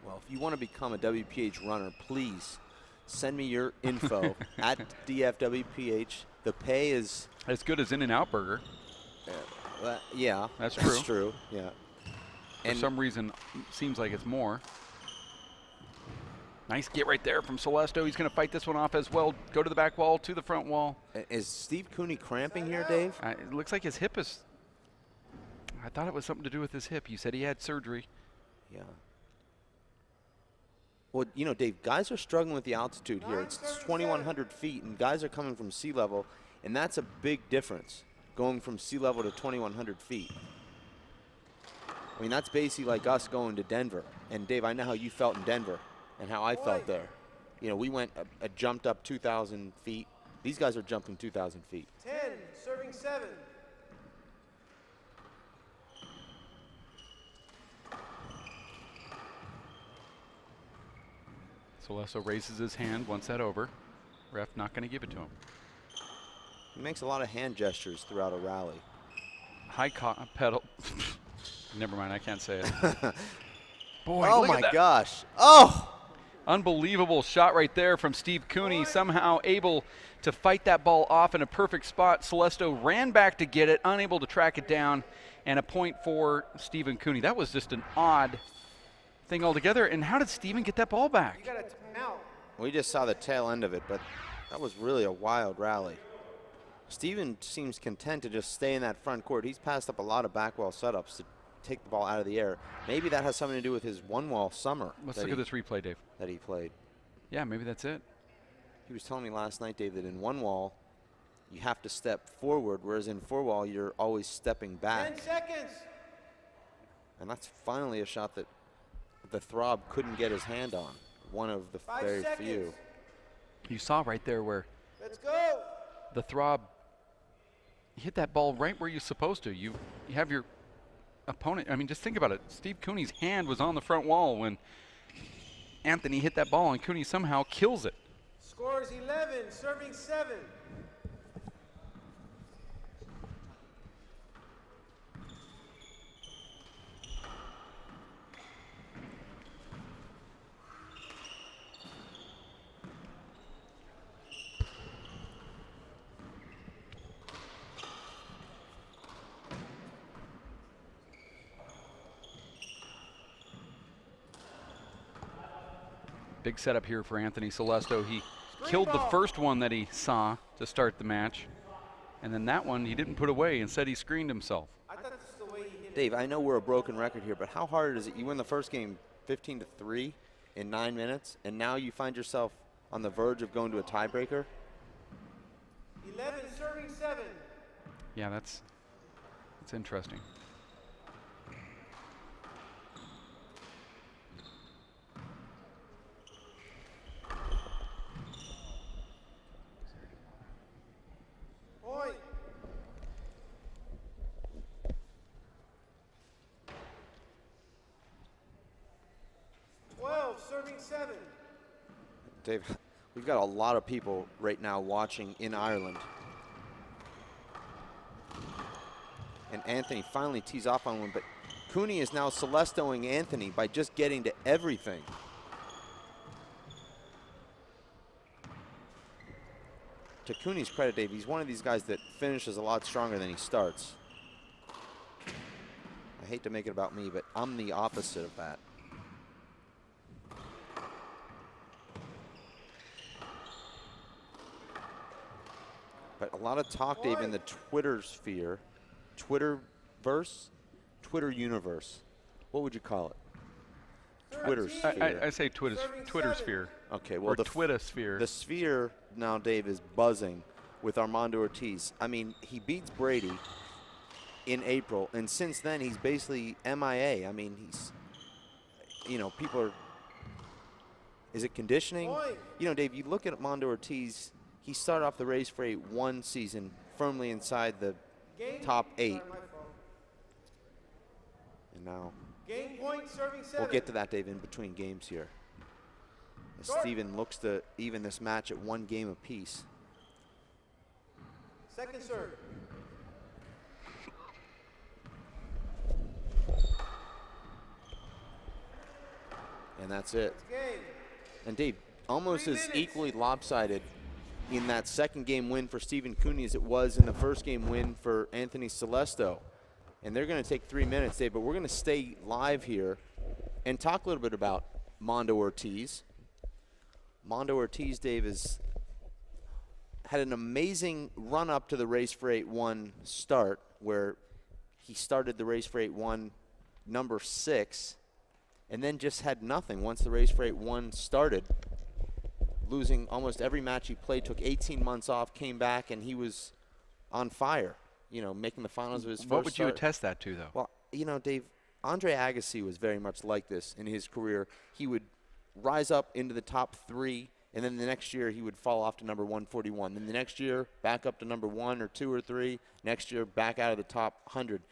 Well, if you want to become a WPH runner, please send me your info at DFWPH. The pay is as good as In-N-Out Burger. Yeah, that's true. Yeah. For some reason, seems like it's more. Nice get right there from Selestow. He's going to fight this one off as well. Go to the back wall, to the front wall. Is Steve Cooney cramping here, Dave? It looks like his hip is. I thought it was something to do with his hip. You said he had surgery. Yeah. Well, you know, Dave, guys are struggling with the altitude here. It's 2,100 feet, and guys are coming from sea level, and that's a big difference, going from sea level to 2,100 feet. I mean, that's basically like us going to Denver. And, Dave, I know how you felt in Denver and how I felt there. You know, we jumped up 2,000 feet. These guys are jumping 2,000 feet. 10, serving 7. Selestow raises his hand, wants that over. Ref not going to give it to him. He makes a lot of hand gestures throughout a rally. Pedal. Never mind, I can't say it. Boy, Oh look my at that. gosh. Oh! Unbelievable shot right there from Steve Cooney, somehow able to fight that ball off in a perfect spot. Selestow ran back to get it, unable to track it down, and a point for Stephen Cooney. That was just an odd thing altogether. And how did Stephen get that ball back? You got a timeout. We just saw the tail end of it, but that was really a wild rally. Steven seems content to just stay in that front court. He's passed up a lot of back wall setups to take the ball out of the air. Maybe that has something to do with his one-wall summer. Let's look at this replay, Dave. That he played. Yeah, maybe that's it. He was telling me last night, Dave, that in one wall, you have to step forward, whereas in four wall, you're always stepping back. 10 seconds. And that's finally a shot that the Throb couldn't get his hand on. One of the 5 very seconds. few. You saw right there where Let's go. the Throb hit that ball right where you're supposed to. You have your opponent. I mean, just think about it. Steve Cooney's hand was on the front wall when Anthony hit that ball, and Cooney somehow kills it. Score is 11, serving 7. Big setup here for Anthony Selestow. He killed the first one that he saw to start the match. And then that one he didn't put away. Instead, he screened himself. I thought that's the way he hit it. Dave, I know we're a broken record here, but how hard is it? You win the first game 15-3 in 9 minutes, and now you find yourself on the verge of going to a tiebreaker? 11, serving 7. Yeah, that's interesting. Point. Serving 7. Dave, we've got a lot of people right now watching in Ireland. And Anthony finally tees off on one, but Cooney is now Selestowing Anthony by just getting to everything. To Cooney's credit, Dave, he's one of these guys that finishes a lot stronger than he starts. I hate to make it about me, but I'm the opposite of that. But a lot of talk, Dave, in the Twitter sphere, Twitterverse, Twitter universe. What would you call it? Twitter sphere. I say Twitter sphere. Okay, well, or the Twitter sphere. The sphere now, Dave, is buzzing with Armando Ortiz. I mean, he beats Brady in April, and since then he's basically MIA. I mean, he's, you know, people are, is it conditioning? You know, Dave, you look at Armando Ortiz, he started off the Race for 8 one season firmly inside the top 8. And now Game point, serving 7. we'll get to that, Dave, in between games here. As Steven looks to even this match at 1 game apiece. Second serve. And that's it. Game. And Dave, almost 3 as minutes. equally lopsided in that second game win for Stephen Cooney as it was in the first game win for Anthony Selestow. And they're going to take 3 minutes, Dave, but we're going to stay live here and talk a little bit about Mondo Ortiz. Mondo Ortiz, Dave, has had an amazing run up to the Race for 8-1 start, where he started the Race for 8-1 number 6, and then just had nothing once the Race for 8-1 started. Losing almost every match he played, took 18 months off, came back, and he was on fire, you know, making the finals of his first What would you start. attest that to, though? Well, you know, Dave, Andre Agassi was very much like this in his career. He would rise up into the top 3, and then the next year he would fall off to number 141. Then the next year, back up to number 1 or 2 or 3. Next year, back out of the top 100.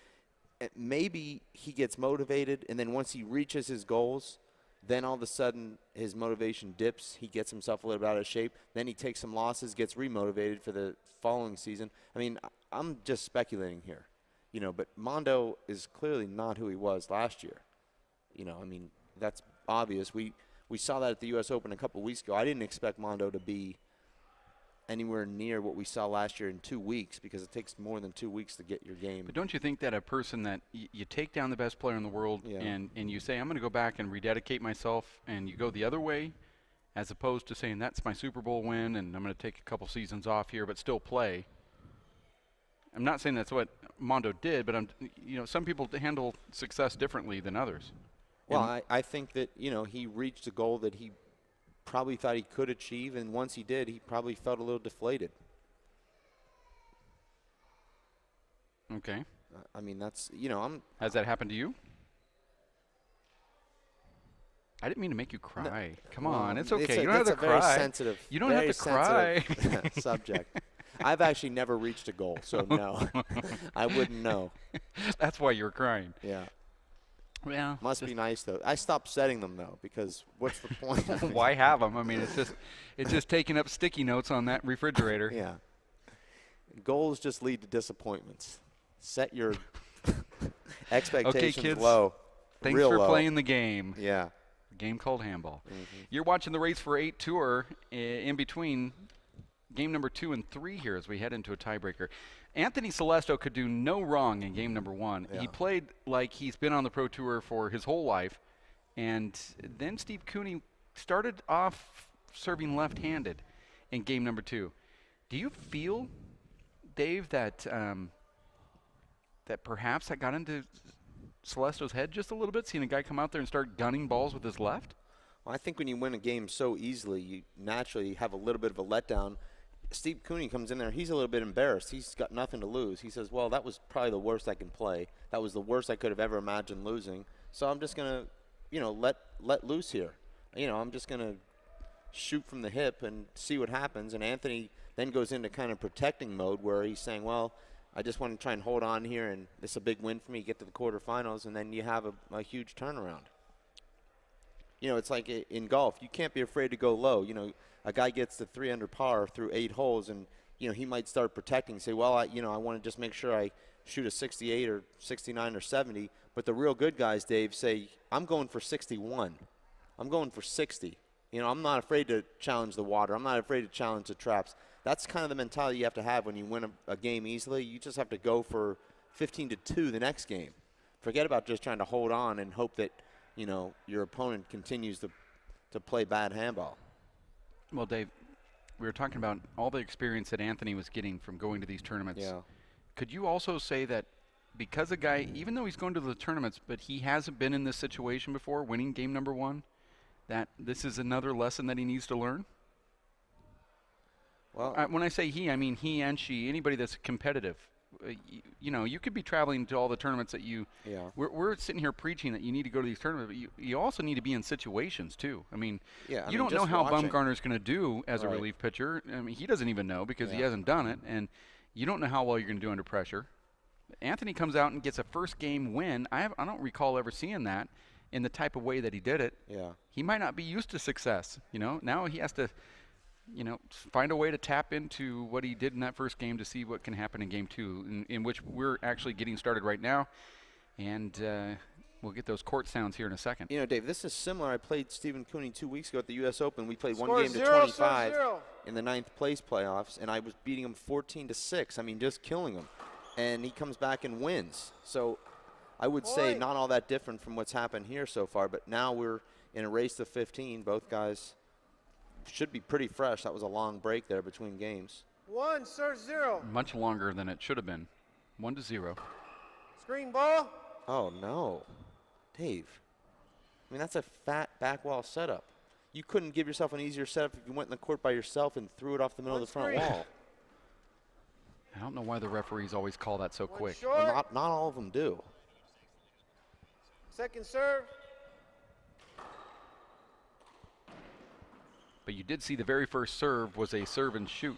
Maybe he gets motivated, and then once he reaches his goals, then all of a sudden his motivation dips. He gets himself a little bit out of shape. Then he takes some losses, gets remotivated for the following season. I mean, I'm just speculating here. You know, but Mondo is clearly not who he was last year. You know, I mean, that's obvious. We saw that at the U.S. Open a couple weeks ago. I didn't expect Mondo to be anywhere near what we saw last year in 2 weeks, because it takes more than 2 weeks to get your game. But don't you think that a person that you take down the best player in the world and you say, I'm going to go back and rededicate myself, and you go the other way, as opposed to saying that's my Super Bowl win and I'm going to take a couple seasons off here but still play. I'm not saying that's what Mondo did, but some people handle success differently than others. Well, I think that, he reached a goal that he probably thought he could achieve, and once he did, he probably felt a little deflated. Okay. I mean, that's, Has that happened to you? I didn't mean to make you cry. No, Come on, it's okay. You don't have to cry. Very sensitive, you don't have to cry. Subject. I've actually never reached a goal, so no. I wouldn't know. That's why you're crying. Yeah. Well, must be nice though. I stopped setting them though, because what's the point? Why have them? I mean, it's just taking up sticky notes on that refrigerator. Yeah. Goals just lead to disappointments. Set your expectations okay, kids, low. Thanks real for low. playing the game. Yeah. A game called handball. You're watching the Race for 8 tour in between game number 2 and 3 here as we head into a tiebreaker. Anthony Selestow could do no wrong in game number 1. Yeah. He played like he's been on the Pro Tour for his whole life. And then Steve Cooney started off serving left-handed in game number 2. Do you feel, Dave, that that perhaps that got into Selestow's head just a little bit, seeing a guy come out there and start gunning balls with his left? Well, I think when you win a game so easily, you naturally have a little bit of a letdown. Steve Cooney comes in there. He's a little bit embarrassed. He's got nothing to lose. He says, well, that was probably the worst I can play. That was the worst I could have ever imagined losing. So I'm just going to, let loose here. I'm just going to shoot from the hip and see what happens. And Anthony then goes into kind of protecting mode where he's saying, well, I just want to try and hold on here, and it's a big win for me, get to the quarterfinals, and then you have a huge turnaround. It's like in golf. You can't be afraid to go low. A guy gets to 3 under par through 8 holes, and, he might start protecting, say, well, I want to just make sure I shoot a 68 or 69 or 70. But the real good guys, Dave, say, I'm going for 61. I'm going for 60. I'm not afraid to challenge the water. I'm not afraid to challenge the traps. That's kind of the mentality you have to have when you win a game easily. You just have to go for 15-2 the next game. Forget about just trying to hold on and hope that, your opponent continues to play bad handball. Well, Dave, we were talking about all the experience that Anthony was getting from going to these tournaments. Yeah. Could you also say that because a guy, even though he's going to the tournaments, but he hasn't been in this situation before, winning game number 1, that this is another lesson that he needs to learn? Well, when I say he, I mean he and she, anybody that's competitive. You could be traveling to all the tournaments that you. Yeah. We're sitting here preaching that you need to go to these tournaments, but you also need to be in situations too. I mean, you don't know how Bumgarner's going to do as a relief pitcher. I mean, he doesn't even know because he hasn't done it, and you don't know how well you're going to do under pressure. Anthony comes out and gets a first game win. I don't recall ever seeing that in the type of way that he did it. Yeah. He might not be used to success. Now he has to. Find a way to tap into what he did in that first game to see what can happen in game 2, in which we're actually getting started right now. And we'll get those court sounds here in a second. Dave, this is similar. I played Stephen Cooney 2 weeks ago at the U.S. Open. We played Score one game to 0, 25 0. in the 9th place playoffs, and I was beating him 14-6. I mean, just killing him. And he comes back and wins. So I would say not all that different from what's happened here so far, but now we're in a race to 15. Both guys should be pretty fresh. That was a long break there between games. 1, serve 0. Much longer than it should have been. 1-0. Screen ball. Oh, no. Dave. I mean, that's a fat back wall setup. You couldn't give yourself an easier setup if you went in the court by yourself and threw it off the middle of the front wall. I don't know why the referees always call that so quick. Well, not all of them do. Second serve. But you did see the very first serve was a serve and shoot.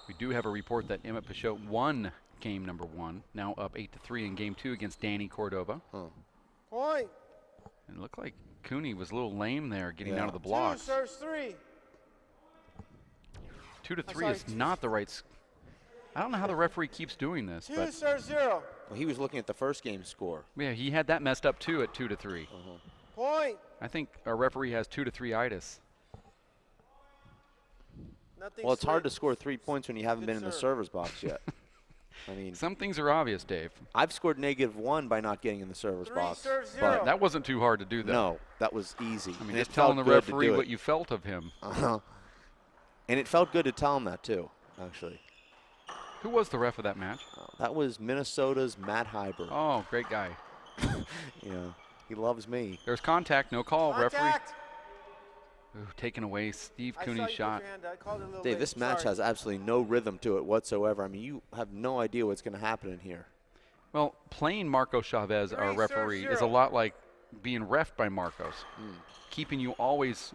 We do have a report that Emmett Pichot won game number 1, now up 8-3 in game 2 against Danny Cordova. Point. And it looked like Cooney was a little lame there getting out of the blocks. 2, serves 3. 2 to 3 sorry, is not the right. I don't know how the referee keeps doing this, 2 but serve 0. Well, he was looking at the first game score. yeah, he had that messed up too at 2 to 3. Point. I think our referee has 2 to 3 itis. Nothing Well, it's hard to slick. score 3 points when you haven't Good been in the serve. server's box yet. I mean, Some things are obvious, Dave. I've scored -1 by not getting in the server's 3 box. serve but 0. That wasn't too hard to do, though. no, that was easy. I mean, And just it telling the felt good to referee do what it. you felt of him. And it felt good to tell him that too, actually. Who was the ref of that match? That was Minnesota's Matt Heiber. Oh, great guy. Yeah, he loves me. There's contact, no call. Referee Contact. Ooh, taking away Steve I saw you Cooney's put shot. your hand out. I called it a little Dave, late. this match Sorry. has absolutely no rhythm to it whatsoever. I mean, you have no idea what's going to happen in here. Well, playing Marco Chavez, our 3 serve referee, is a 0. lot like being refed by Marcos, keeping you always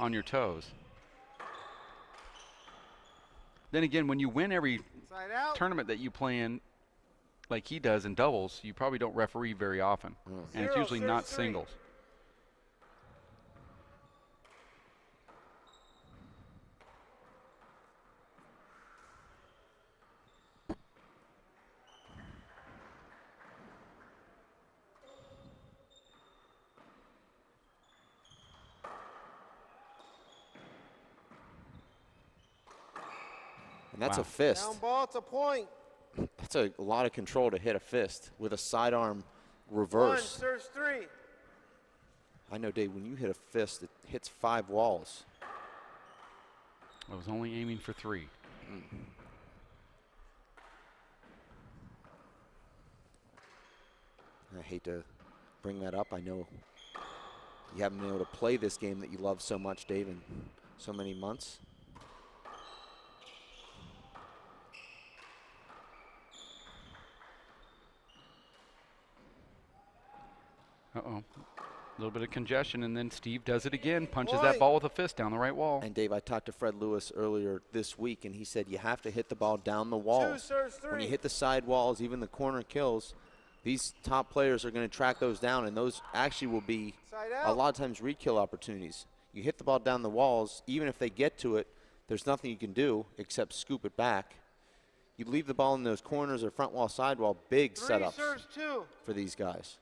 on your toes. Then again, when you win every Side out. tournament that you play in, like he does in doubles, you probably don't referee very often. And it's 0 usually serve not 3. singles. And that's Wow. a fist. Down ball. It's a point. That's a lot of control to hit a fist with a sidearm 1 reverse. serves 3. I know, Dave, when you hit a fist, it hits 5 walls. I was only aiming for 3. I hate to bring that up. I know you haven't been able to play this game that you love so much, Dave, in so many months. Uh-oh. A little bit of congestion, and then Steve does it again, punches Point. that ball with a fist down the right wall. And Dave, I talked to Fred Lewis earlier this week, and he said you have to hit the ball down the 2 walls. serves When 3. you hit the side walls, even the corner kills, these top players are going to track those down, and those actually will be Side a out. lot of times re-kill opportunities. You hit the ball down the walls, even if they get to it, there's nothing you can do except scoop it back. You leave the ball in those corners or front wall, side wall, big 3 setups serves 2. for these guys.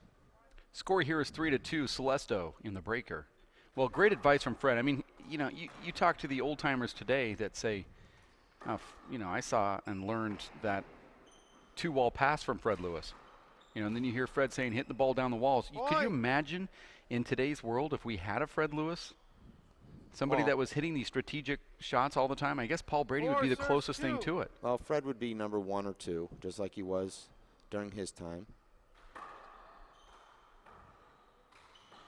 Score here is 3 to 2, Selestow in the breaker. Well, great advice from Fred. I mean, you know, you talk to the old timers today that say, you know, I saw and learned that 2-wall pass from Fred Lewis. You know, and then you hear Fred saying, hit the ball down the walls. Could you imagine in today's world if we had a Fred Lewis? Somebody Well- that was hitting these strategic shots all the time? I guess Paul Brady would be the 4 serves closest thing 2. to it. Well, Fred would be number 1 or 2, just like he was during his time.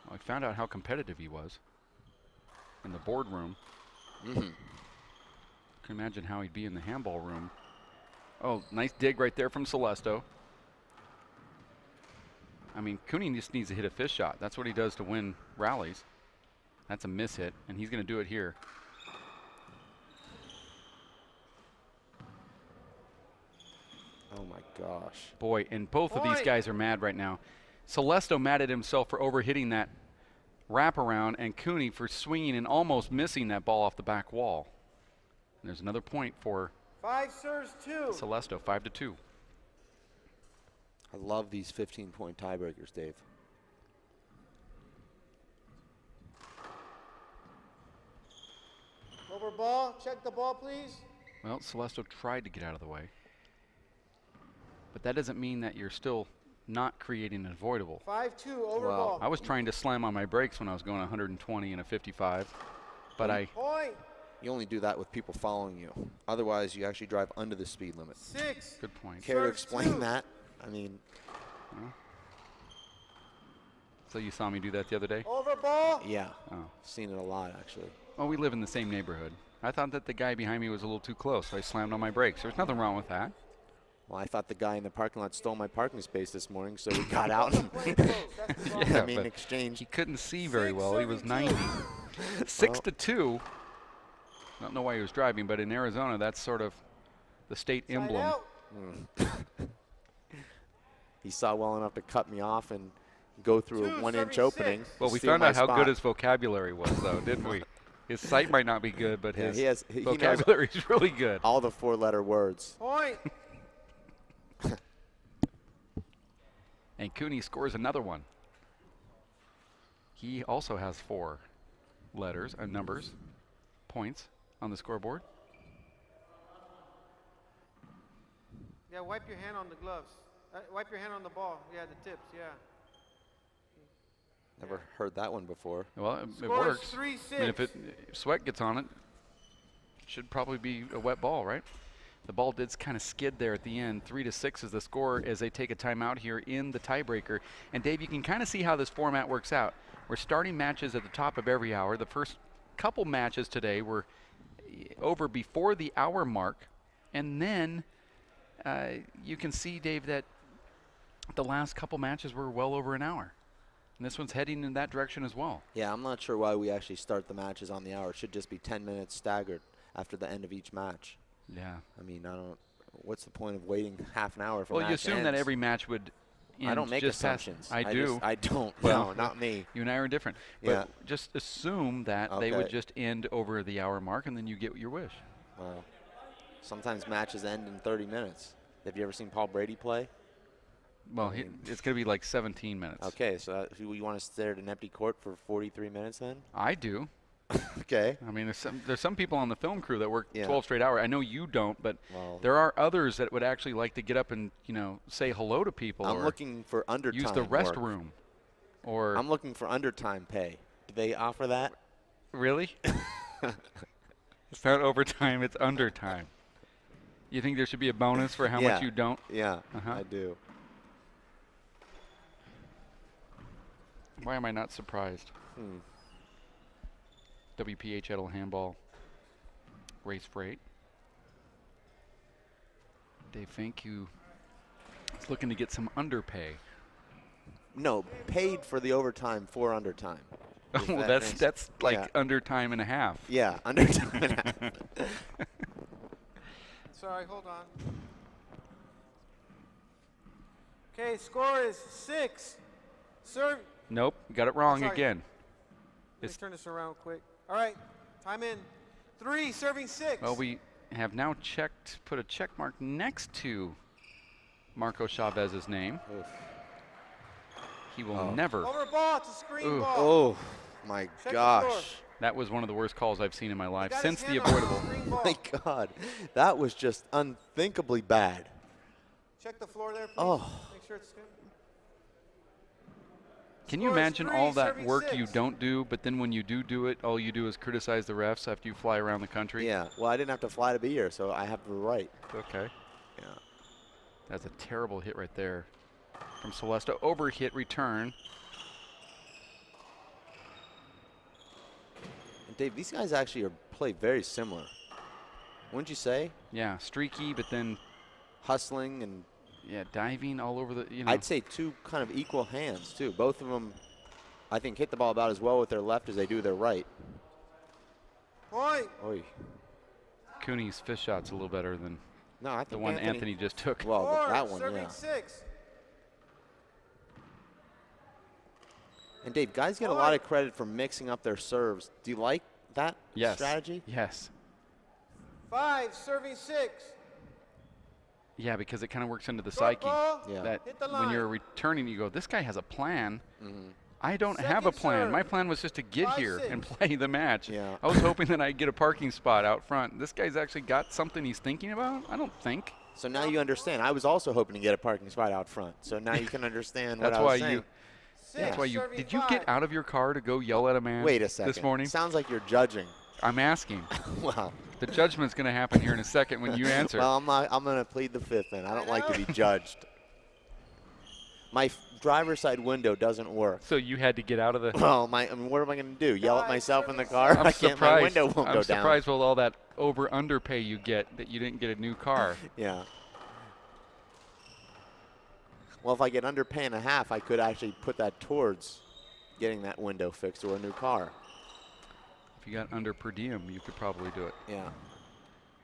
Well, I found out how competitive he was in the boardroom. Can imagine how he'd be in the handball room. Oh, nice dig right there from Selestow. I mean, Cooney just needs to hit a fist shot. That's what he does to win rallies. That's a miss hit, and he's going to do it here. Oh, my gosh. Boy, and both of these Point. guys are mad right now. Selestow mad at himself for overhitting that wraparound, and Cooney for swinging and almost missing that ball off the back wall. And there's another point for 5 serves 2. Selestow, 5 to 2. I love these 15-point tiebreakers, Dave. Over ball. Check the ball, please. Well, Selestow tried to get out of the way. But that doesn't mean that you're still not creating an avoidable. 5-2. Over Wow. ball. I was trying to slam on my brakes when I was going 120 and a 55, but I Point. You only do that with people following you. Otherwise, you actually drive under the speed limit. 6. good point. Care to Serves explain 2. that? I mean, So you saw me do that the other day? Over ball. yeah. Oh. Seen it a lot, actually. Well, we live in the same neighborhood. I thought that the guy behind me was a little too close, so I slammed on my brakes. There's nothing wrong with that. Well, I thought the guy in the parking lot stole my parking space this morning, so we got out and Play close. That's the Yeah, I mean, but exchange. He couldn't see very 6, well. He was 72. 90. 6 to 2. Don't know why he was driving, but in Arizona, that's sort of the state Side emblem. out. He saw well enough to cut me off and go through 2, a 1-inch serving opening. 6. Well, we steal found my out how spot. good his vocabulary was, though, didn't we? His sight might not be good, but Yeah, his he vocabulary is really good. all the 4-letter words. Point. And Cooney scores another one. He also has 4 letters and numbers, points on the scoreboard. Yeah, wipe your hand on the gloves. Wipe your hand on the ball. Yeah, the tips, yeah. Never heard that one before. Well, it Score is works. 3-6. I mean, if sweat gets on it, should probably be a wet ball, right? The ball did kind of skid there at the end. 3-6 is the score as they take a timeout here in the tiebreaker. And Dave, you can kind of see how this format works out. We're starting matches at the top of every hour. The first couple matches today were over before the hour mark. And then you can see, Dave, that the last couple matches were well over an hour. And this one's heading in that direction as well. Yeah, I'm not sure why we actually start the matches on the hour. It should just be 10 minutes staggered after the end of each match. Yeah. I mean, what's the point of waiting half an hour for Well, match you assume ends? that every match would end I don't make just past- assumptions. I do. I don't. Well, No, not me. You and I are different. Yeah. But just assume that they would Okay. just end over the hour mark, and then you get your wish. Well, sometimes matches end in 30 minutes. Have you ever seen Paul Brady play? Well, it's going to be like 17 minutes. Okay, so you want to stare at an empty court for 43 minutes then? I do. Okay. I mean, there's some people on the film crew that work Yeah. 12 straight hours. I know you don't, but Well, there are others that would actually like to get up and, say hello to people I'm or looking for undertime use the work. restroom. Or I'm looking for undertime pay. Do they offer that? really? It's not overtime, it's undertime. You think there should be a bonus for how Yeah. much you don't? Yeah, Uh-huh. I do. Why am I not surprised? Hmm. WPH Edel Handball race freight. Dave Fink, who is looking to get some underpay. No, paid for the overtime for undertime. If Oh, that that's makes- that's like yeah. undertime and a half. Yeah, undertime and a half. Sorry, hold on. Okay, score is 6. Serve. Nope, got it wrong Sorry. again. Let's turn this around quick. All right, time in. 3, serving 6. Well, we have now put a check mark next to Marco Chavez's name. Oof. He will never. Over ball to screen Ooh. ball. Oh, my Check the gosh. score. That was one of the worst calls I've seen in my life Got since his the hand on avoidable. screen ball. My God. That was just unthinkably bad. Check the floor there, please. Oh. Make sure it's good. Can you Score is imagine 3, all that serving work you 6. don't do, but then when you do it, all you do is criticize the refs after you fly around the country? Yeah, well, I didn't have to fly to be here, so I have the right. Okay. Yeah. That's a terrible hit right there from Selestow. Over hit return. And Dave, these guys actually play very similar. Wouldn't you say? Yeah, streaky, but then Hustling and yeah, diving all over the. I'd say two kind of equal hands too. Both of them, I think, hit the ball about as well with their left as they do their right. Point. Oy. Cooney's fish shot's a little better than No, I think the one Anthony just took. Well, 4, that one, serving yeah. 6. And Dave, guys get a lot of credit for mixing up their serves. Do you like that Yes. strategy? Yes. 5, serving 6. Yeah, because it kind of works into the Short psyche. ball. Yeah. That Hit the when you're line. returning, you go, this guy has a plan. Mm-hmm. I don't have a Second plan. serve. My plan was just to get 5, here 6. and play the match. Yeah. I was hoping that I'd get a parking spot out front. This guy's actually got something he's thinking about? I don't think. So now you understand. I was also hoping to get a parking spot out front. So now you can understand what That's I why was saying. you. 6, That's why you. serving Did you 5. get out of your car to go yell at a man? Wait a second. This morning. Sounds like you're judging. I'm asking. Wow. The judgment's going to happen here in a second when you answer. Well, I'm going to plead the fifth then. I don't like to be judged. My driver's side window doesn't work. So you had to get out of the. Well, I mean, what am I going to do? Yell at myself in the car? I'm I can't. surprised. My window won't I'm go surprised with all that over underpay you get that you didn't get a new car. down. Yeah. Well, if I get underpay and a half, I could actually put that towards getting that window fixed or a new car. If you got under per diem, you could probably do it. Yeah.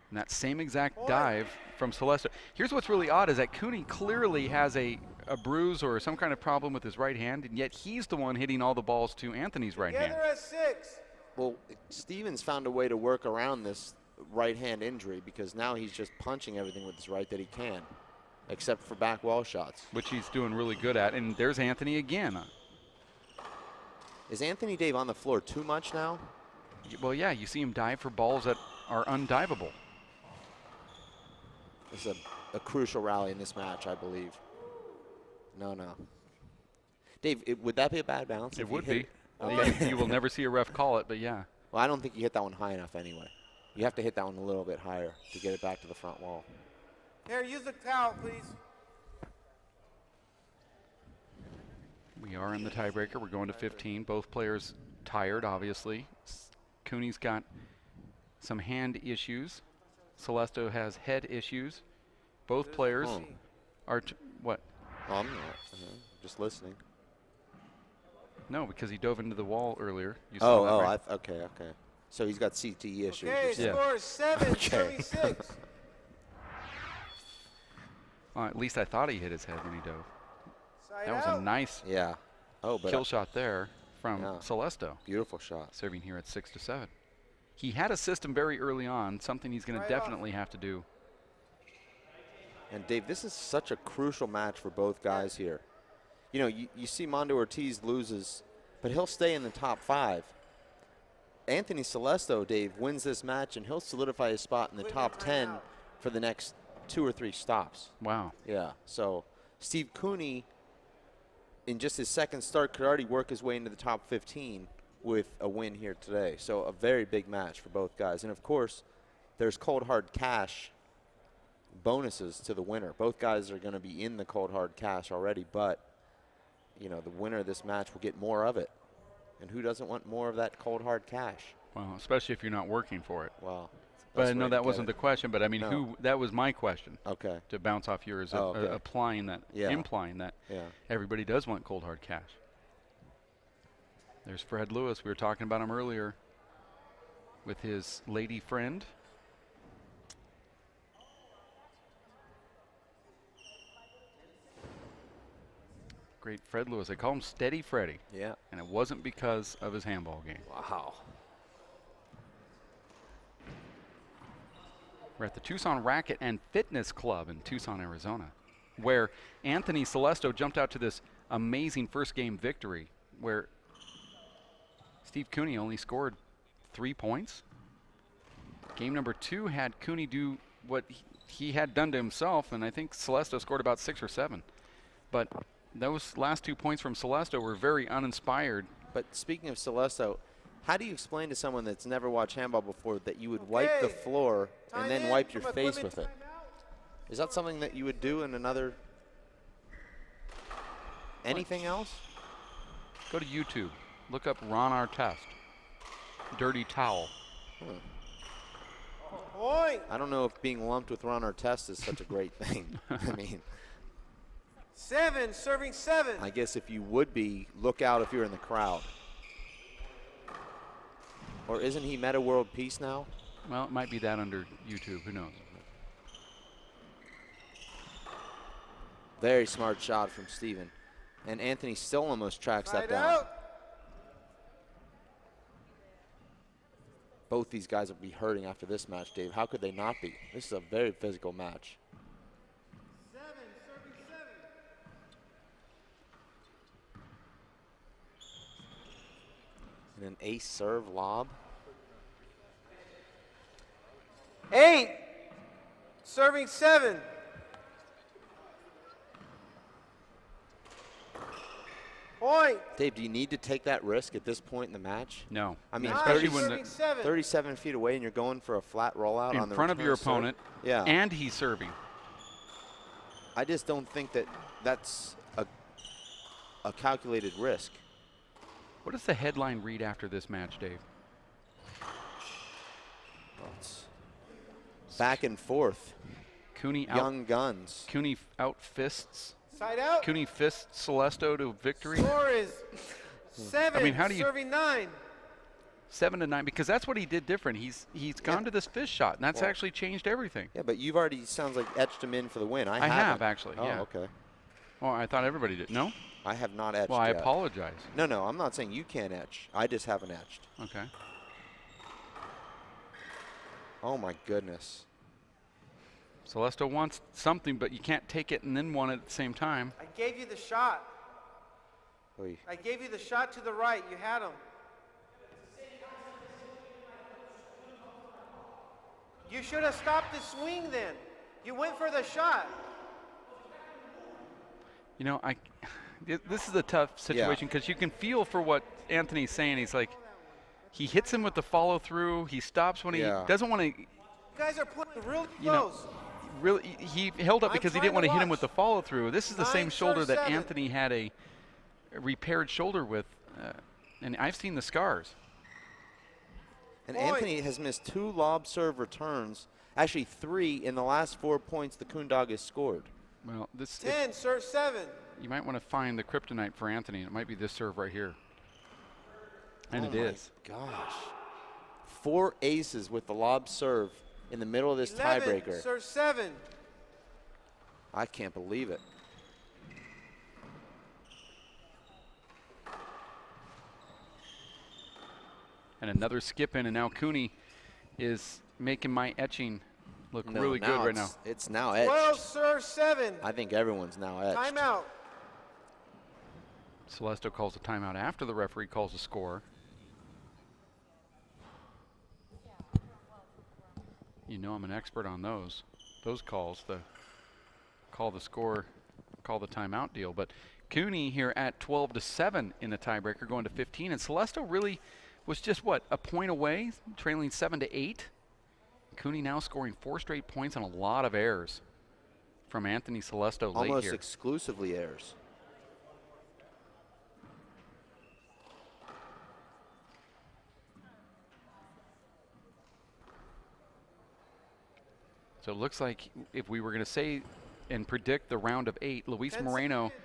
And that same exact dive from Selestow. Here's what's really odd is that Cooney clearly has a bruise or some kind of problem with his right hand, and yet he's the one hitting all the balls to Anthony's right hand. Together at 6. Well, Stevens found a way to work around this right hand injury because now he's just punching everything with his right that he can, except for back wall shots. Which he's doing really good at. And there's Anthony again. Is Anthony Dave on the floor too much now? Well, yeah, you see him dive for balls that are undivable. This is a crucial rally in this match, I believe. No. Dave, would that be a bad bounce? It if he would hit be. it? Okay. You will never see a ref call it, but yeah. Well, I don't think you hit that one high enough anyway. You have to hit that one a little bit higher to get it back to the front wall. Here, use the towel, please. We are in the tiebreaker. We're going to 15. Both players tired, obviously. Cooney's got some hand issues. Selestow has head issues. Both players are what? Oh, I'm not. Just listening. No, because he dove into the wall earlier. You saw that, right? Okay. So he's got CTE issues. Okay, you're saying. score is 7, Okay. serving 6. Well, at least I thought he hit his head when he dove. Side That was out. a nice Yeah. Oh, but kill shot there from Yeah. Selestow, beautiful shot. serving here at 6-7. He had a system very early on, something he's going to Right definitely have to do. And Dave, this is such a crucial match for both guys here. You know, you see Mondo Ortiz loses, but he'll stay in the top 5. Anthony Selestow, Dave, wins this match, and he'll solidify his spot in the top 10 for the next 2 or 3 stops. Wow. Yeah. So Steve Cooney, in just his second start, could already work his way into the top 15 with a win here today. So a very big match for both guys. And, of course, there's cold hard cash bonuses to the winner. Both guys are going to be in the cold hard cash already, but, you know, the winner of this match will get more of it. And who doesn't want more of that cold hard cash? Well, especially if you're not working for it. Well, But I know that wasn't the question, but I mean, No. that was my question. Okay. To bounce off yours, Oh, okay. applying that, Yeah. implying that Yeah. everybody does want cold hard cash. There's Fred Lewis. We were talking about him earlier with his lady friend. Great Fred Lewis. They call him Steady Freddy. Yeah. And it wasn't because of his handball game. Wow. We're at the Tucson Racket and Fitness Club in Tucson, Arizona, where Anthony Selestow jumped out to this amazing first game victory where Steve Cooney only scored 3 points. Game number 2 had Cooney do what he had done to himself, and I think Selestow scored about 6 or 7. But those last 2 points from Selestow were very uninspired. But speaking of Selestow, how do you explain to someone that's never watched handball before that you would wipe the floor and then wipe your face with it? Is that something that you would do in another? Anything else? Go to YouTube. Look up Ron Artest. Dirty towel. Point. I don't know if being lumped with Ron Artest is such a great thing. I mean, 7, serving 7. I guess if you would be, look out if you're in the crowd. Or isn't he Meta World Peace now? Well, it might be that under YouTube. Who knows? Very smart shot from Steven. And Anthony still almost tracks that Side down. out. Both these guys will be hurting after this match, Dave. How could they not be? This is a very physical match. 7, serving 7. And an ace serve lob. 8, serving 7. Point. Dave, do you need to take that risk at this point in the match? No. I mean, especially 9, when serving 7. 37 feet away and you're going for a flat rollout on in the front of your return serve? opponent, Yeah. and he's serving. I just don't think that that's a calculated risk. What does the headline read after this match, Dave? Well, it's back and forth. Cooney Young guns. Cooney out fists. Side out. Cooney fists Selestow to victory. Score is 7, I mean, how do you- serving 9. 7-9, because that's what he did different. He's gone to this fist shot, and that's Well- actually changed everything. Yeah, but you've already, sounds like, etched him in for the win. I have, haven't. actually, Oh, yeah. okay. Well, I thought everybody did. No? I have not etched Well, I yet. apologize. No, I'm not saying you can't etch. I just haven't etched. Okay. Oh my goodness. Selestow wants something, but you can't take it and then want it at the same time. I gave you the shot. Oy. I gave you the shot to the right. You had him. You should have stopped the swing then. You went for the shot. You know, this is a tough situation because you can feel for what Anthony's saying. He's like, he hits him with the follow through. He stops when he doesn't want to. You guys are playing really You know, close. really, he held up I'm because he trying didn't want to to hit him watch. with the follow through. This is the same 9, shoulder that 7. Anthony had a repaired shoulder with, and I've seen the scars. And Point. Anthony has missed 2 lob serve returns, actually 3 in the last 4 points the Coondog has scored. Well, this 10, serve 7. you might want to find the kryptonite for Anthony. It might be this serve right here, and Oh it my is. Gosh. 4 aces with the lob serve in the middle of this 11, tiebreaker. serve 7. I can't believe it. And another skip in, and now Cooney is making my etching look No, really good right now. It's now edged. 12, serve 7. I think everyone's now edged. Timeout. Selestow calls a timeout after the referee calls a score. You know I'm an expert on those calls, the call the score, call the timeout deal. But Cooney here at 12-7 in the tiebreaker, going to 15, and Selestow really was just what, a point away, trailing 7-8. Cooney now scoring 4 straight points on a lot of errors from Anthony Selestow late Almost here. exclusively errors. So it looks like if we were going to say and predict the round of 8, Luis 10 Moreno, seconds.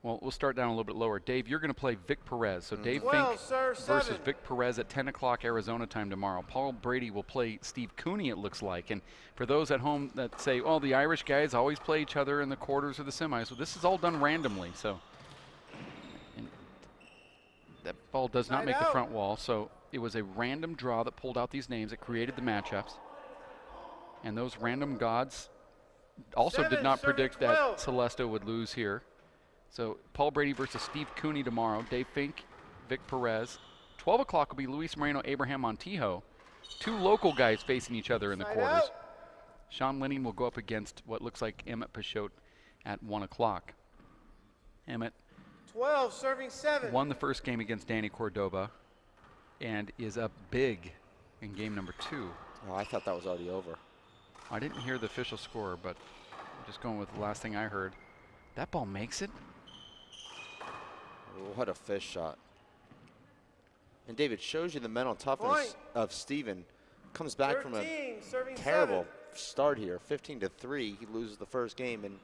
well, we'll start down a little bit lower. Dave, you're going to play Vic Perez. So Dave 12, Fink serve versus 7. Vic Perez at 10 o'clock Arizona time tomorrow. Paul Brady will play Steve Cooney, it looks like. And for those at home that say, oh, the Irish guys always play each other in the quarters or the semis, well, this is all done randomly. So and that ball does not Side make the out. front wall. So it was a random draw that pulled out these names that created the matchups. And those random gods also 7, did not serving predict 12. that Selestow would lose here. So Paul Brady versus Steve Cooney tomorrow. Dave Fink, Vic Perez. 12 o'clock will be Luis Moreno, Abraham Montijo. 2 local guys facing each other in the Side quarters. out. Sean Lenning will go up against what looks like Emmett Peixote at 1 o'clock. Emmett 12, serving 7. won the first game against Danny Cordova and is up big in game number 2. Oh, I thought that was already over. I didn't hear the official score, but I'm just going with the last thing I heard. That ball makes it. What a fish shot. And David, shows you the mental toughness Point. of Steven. Comes back 13, from a serving terrible 7. start here, 15-3. He loses the first game, and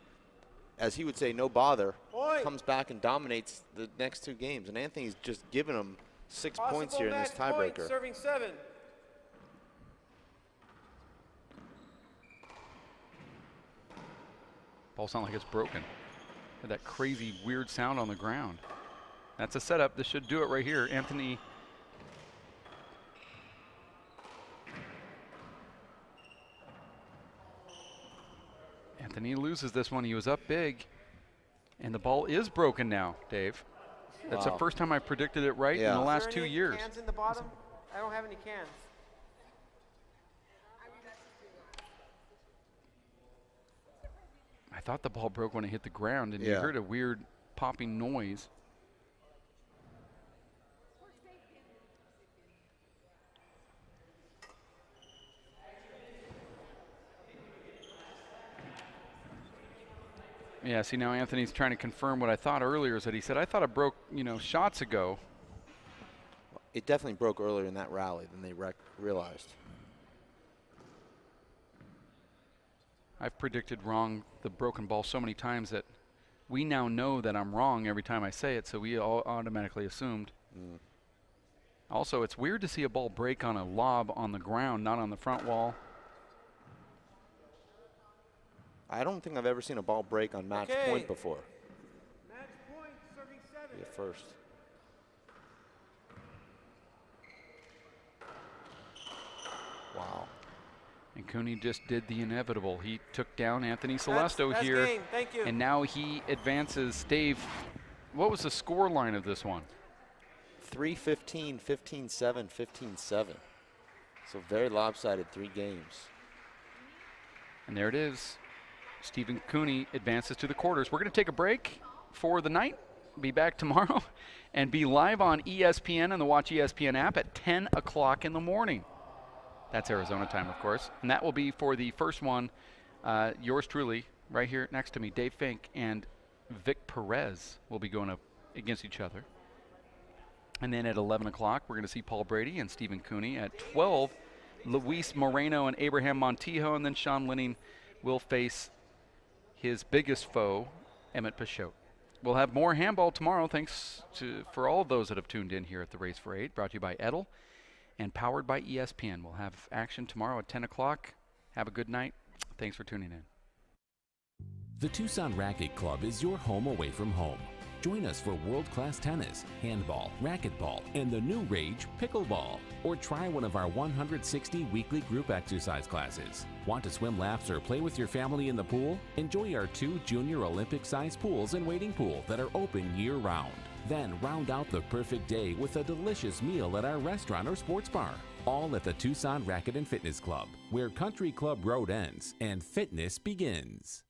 as he would say, no bother. Point. Comes back and dominates the next 2 games. And Anthony's just given him 6 points Possible here in this match point, tiebreaker. serving 7. Ball sounds like it's broken. Had that crazy weird sound on the ground. That's a setup. This should do it right here. Anthony. Anthony loses this one. He was up big. And the ball is broken now, Dave. That's the Wow. first time I predicted it right in Yeah. the Is last there 2 any years. Cans in the bottom? I don't have any cans. I thought the ball broke when it hit the ground, and you Yeah. heard a weird popping noise. Yeah, see now Anthony's trying to confirm what I thought earlier is that he said, I thought it broke, shots ago. It definitely broke earlier in that rally than they realized. I've predicted wrong the broken ball so many times that we now know that I'm wrong every time I say it, so we all automatically assumed. Also, it's weird to see a ball break on a lob on the ground, not on the front wall. I don't think I've ever seen a ball break on match Okay. point before. Match point, serving 7. Be a first. Wow. And Cooney just did the inevitable. He took down Anthony Selestow That's here. game. Thank you. And now he advances. Dave, what was the score line of this one? 3-15, 15-7, 15-7. So very lopsided 3 games. And there it is. Stephen Cooney advances to the quarters. We're going to take a break for the night. Be back tomorrow and be live on ESPN and the Watch ESPN app at 10 o'clock in the morning. That's Arizona time, of course. And that will be for the first one. Yours truly, right here next to me, Dave Fink and Vic Perez will be going up against each other. And then at 11 o'clock, we're going to see Paul Brady and Stephen Cooney. At 12, Luis Moreno and Abraham Montijo. And then Sean Linning will face his biggest foe, Emmett Pachot. We'll have more handball tomorrow. Thanks for all of those that have tuned in here at the Race for 8, brought to you by Edel and powered by ESPN. We'll have action tomorrow at 10 o'clock. Have a good night. Thanks for tuning in. The Tucson Racket Club is your home away from home. Join us for world-class tennis, handball, racquetball, and the new rage, pickleball. Or try one of our 160 weekly group exercise classes. Want to swim laps or play with your family in the pool? Enjoy our 2 junior Olympic-sized pools and wading pool that are open year-round. Then round out the perfect day with a delicious meal at our restaurant or sports bar. All at the Tucson Racket and Fitness Club, where Country Club Road ends and fitness begins.